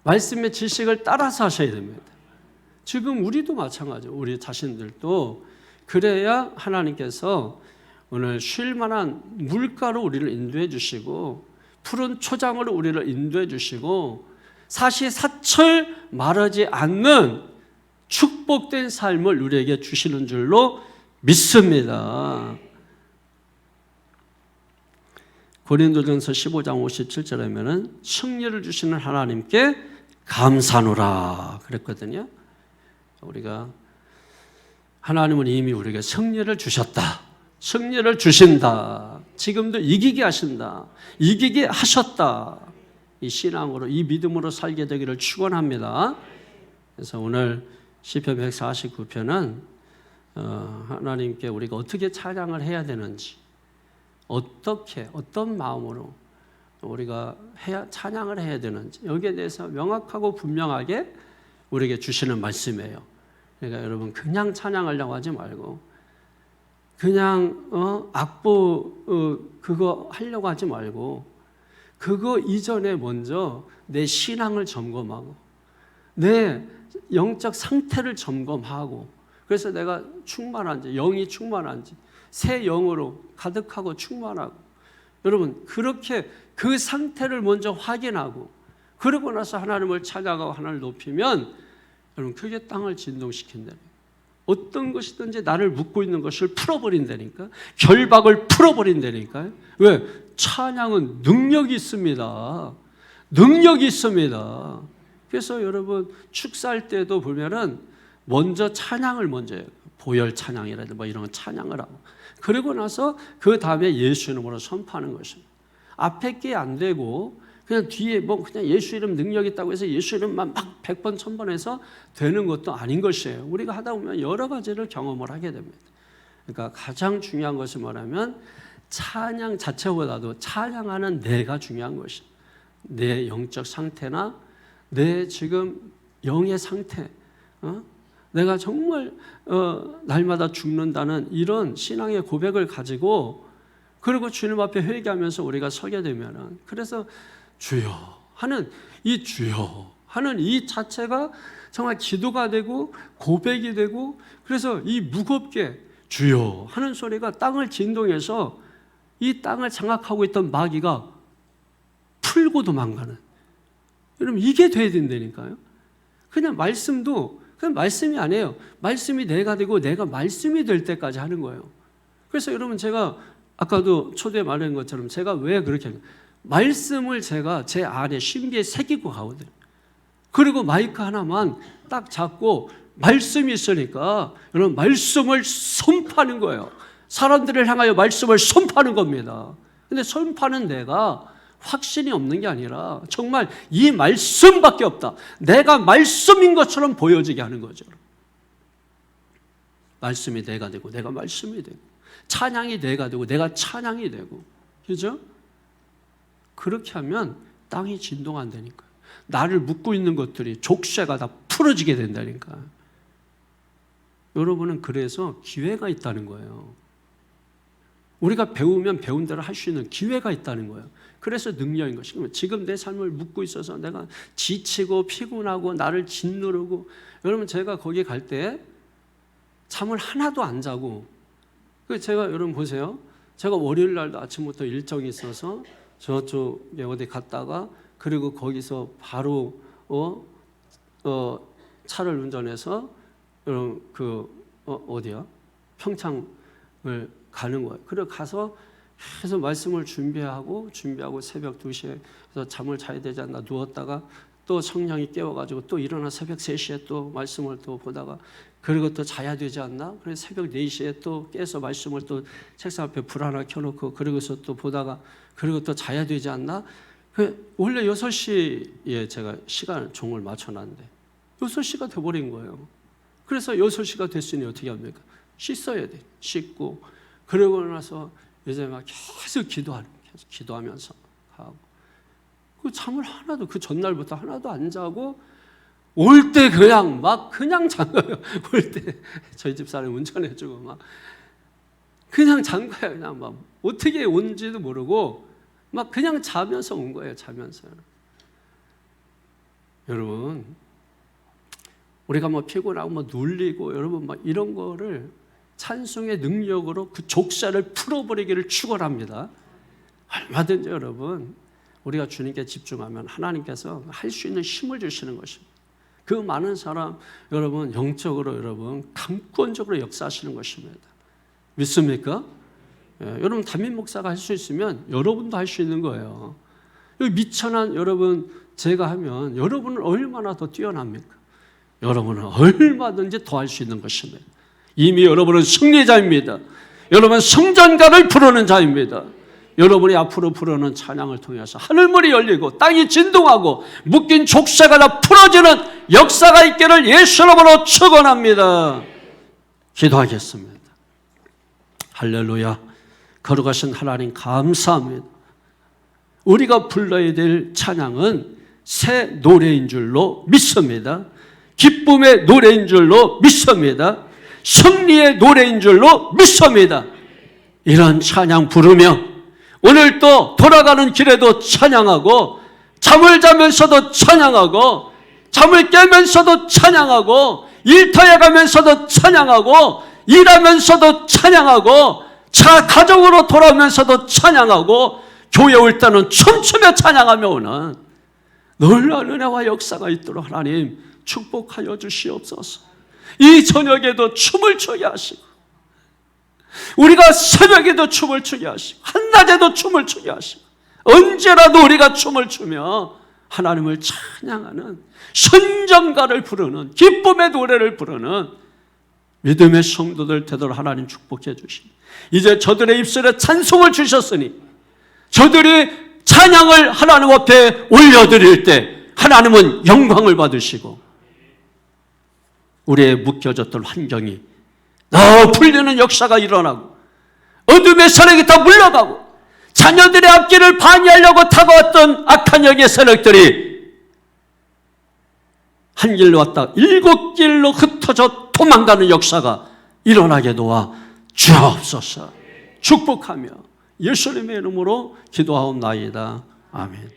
말씀의 지식을 따라서 하셔야 됩니다. 지금 우리도 마찬가지예요. 우리 자신들도 그래야 하나님께서 오늘 쉴 만한 물가로 우리를 인도해 주시고 푸른 초장으로 우리를 인도해 주시고 사시사철 말하지 않는 축복된 삶을 우리에게 주시는 줄로 믿습니다. 고린도전서 15장 57절에 하면은 승리를 주시는 하나님께 감사노라 그랬거든요. 우리가 하나님은 이미 우리에게 승리를 주셨다. 승리를 주신다. 지금도 이기게 하신다. 이기게 하셨다. 이 신앙으로 이 믿음으로 살게 되기를 축원합니다. 그래서 오늘 시편 149편은 하나님께 우리가 어떻게 찬양을 해야 되는지 어떤 마음으로 우리가 찬양을 해야 되는지 여기에 대해서 명확하고 분명하게 우리에게 주시는 말씀이에요. 그러니까 여러분 그냥 찬양하려고 하지 말고 그냥 악보 그거 하려고 하지 말고 그거 이전에 먼저 내 신앙을 점검하고 내 영적 상태를 점검하고 그래서 내가 충만한지, 영이 충만한지, 새 영으로 가득하고 충만하고, 여러분 그렇게 그 상태를 먼저 확인하고, 그러고 나서 하나님을 찬양하고 하나님을 높이면 여러분 그게 땅을 진동시킨다는 거예요. 어떤 것이든지 나를 묶고 있는 것을 풀어버린다니까. 결박을 풀어버린다니까요. 왜? 찬양은 능력이 있습니다. 능력이 있습니다. 그래서 여러분 축사할 때도 보면은 먼저 찬양을 먼저 해요. 보혈 찬양이라든지 뭐 이런 찬양을 하고, 그리고 나서 그 다음에 예수 이름으로 선포하는 것입니다. 앞에 게 안 되고 그냥 뒤에 뭐 그냥 예수 이름 능력 있다고 해서 예수 이름만 막 100번 1000번 해서 되는 것도 아닌 것이에요. 우리가 하다 보면 여러 가지를 경험을 하게 됩니다. 그러니까 가장 중요한 것은 뭐냐면 찬양 자체보다도 찬양하는 내가 중요한 것입니다. 내 영적 상태나 내 지금 영의 상태, 내가 정말 날마다 죽는다는 이런 신앙의 고백을 가지고, 그리고 주님 앞에 회개하면서 우리가 서게 되면은, 그래서 주여 하는 이 주여 하는 이 자체가 정말 기도가 되고 고백이 되고, 그래서 이 무겁게 주여 하는 소리가 땅을 진동해서 이 땅을 장악하고 있던 마귀가 풀고 도망가는, 여러분 이게 돼야 된다니까요. 그냥 말씀도 그냥 말씀이 아니에요. 말씀이 내가 되고 내가 말씀이 될 때까지 하는 거예요. 그래서 여러분 제가 아까도 초대에 말한 것처럼 제가 왜 그렇게 하냐, 말씀을 제가 제 안에 신비에 새기고 가거든요. 그리고 마이크 하나만 딱 잡고 말씀이 있으니까 여러분 말씀을 선포하는 거예요. 사람들을 향하여 말씀을 선포하는 겁니다. 근데 선포하는 내가 확신이 없는 게 아니라 정말 이 말씀밖에 없다, 내가 말씀인 것처럼 보여지게 하는 거죠. 말씀이 내가 되고 내가 말씀이 되고, 찬양이 내가 되고 내가 찬양이 되고, 그죠? 그렇게 하면 땅이 진동한다니까요. 나를 묶고 있는 것들이, 족쇄가 다 풀어지게 된다니까. 여러분은 그래서 기회가 있다는 거예요. 우리가 배우면 배운 대로 할 수 있는 기회가 있다는 거예요. 그래서 능력인 것이고, 지금 내 삶을 묶고 있어서 내가 지치고 피곤하고 나를 짓누르고, 여러분 제가 거기 갈 때 잠을 하나도 안 자고, 제가 여러분 보세요. 제가 월요일 날도 아침부터 일정이 있어서 저쪽에 어디 갔다가, 그리고 거기서 바로 차를 운전해서 여러분 어디야? 평창을 가는 거예요. 그리고 가서 계속 말씀을 준비하고 새벽 2시에 그래서 잠을 자야 되지 않나 누웠다가 또 성령이 깨워가지고 또 일어나 새벽 3시에 또 말씀을 또 보다가, 그리고 또 자야 되지 않나? 그래서 새벽 4시에 또 깨서 말씀을 또 책상 앞에 불 하나 켜놓고, 그리고서 또 보다가, 그리고 또 자야 되지 않나? 원래 6시에 제가 시간 종을 맞춰놨는데 6시가 돼버린 거예요. 그래서 6시가 됐으니 어떻게 합니까? 씻어야 돼. 씻고, 그러고 나서 이제 막 계속 기도하면서 하고, 그 잠을 하나도, 그 전날부터 하나도 안 자고, 올 때 그냥 잔 거예요. 올 때 저희 집사람이 운전해주고 막 그냥 잔 거예요. 그냥 막 어떻게 온지도 모르고 막 그냥 자면서 온 거예요. 자면서. 여러분, 우리가 뭐 피곤하고 뭐 눌리고 여러분 막 이런 거를 찬송의 능력으로 그 족쇄를 풀어버리기를 축원합니다. 얼마든지 여러분 우리가 주님께 집중하면 하나님께서 할 수 있는 힘을 주시는 것입니다. 그 많은 사람 여러분 영적으로 여러분 강권적으로 역사하시는 것입니다. 믿습니까? 여러분 담임 목사가 할 수 있으면 여러분도 할 수 있는 거예요. 여기 미천한 여러분 제가 하면 여러분은 얼마나 더 뛰어납니까? 여러분은 얼마든지 더 할 수 있는 것입니다. 이미 여러분은 승리자입니다. 여러분은 승전가를 부르는 자입니다. 여러분이 앞으로 부르는 찬양을 통해서 하늘문이 열리고 땅이 진동하고 묶인 족쇄가 다 풀어지는 역사가 있기를 예수 이름으로 축원합니다. 기도하겠습니다. 할렐루야. 거룩하신 하나님 감사합니다. 우리가 불러야 될 찬양은 새 노래인 줄로 믿습니다. 기쁨의 노래인 줄로 믿습니다. 승리의 노래인 줄로 믿습니다. 이런 찬양 부르며 오늘 또 돌아가는 길에도 찬양하고, 잠을 자면서도 찬양하고, 잠을 깨면서도 찬양하고, 일터에 가면서도 찬양하고, 일하면서도 찬양하고, 가정으로 돌아오면서도 찬양하고, 교회 올 때는 춤추며 찬양하며 오는 놀라운 은혜와 역사가 있도록 하나님 축복하여 주시옵소서. 이 저녁에도 춤을 추게 하시고, 우리가 새벽에도 춤을 추게 하시고, 한낮에도 춤을 추게 하시고, 언제라도 우리가 춤을 추며 하나님을 찬양하는, 선정가를 부르는, 기쁨의 노래를 부르는 믿음의 성도들 되도록 하나님 축복해 주십니다. 이제 저들의 입술에 찬송을 주셨으니 저들이 찬양을 하나님 앞에 올려드릴 때 하나님은 영광을 받으시고, 우리의 묶여졌던 환경이 풀리는 역사가 일어나고, 어둠의 세력이 다 물러가고, 자녀들의 앞길을 방해하려고 다가왔던 악한 영의 세력들이 한 길로 왔다 7길로 흩어져 도망가는 역사가 일어나게 도와 주옵소서. 축복하며 예수님의 이름으로 기도하옵나이다. 아멘.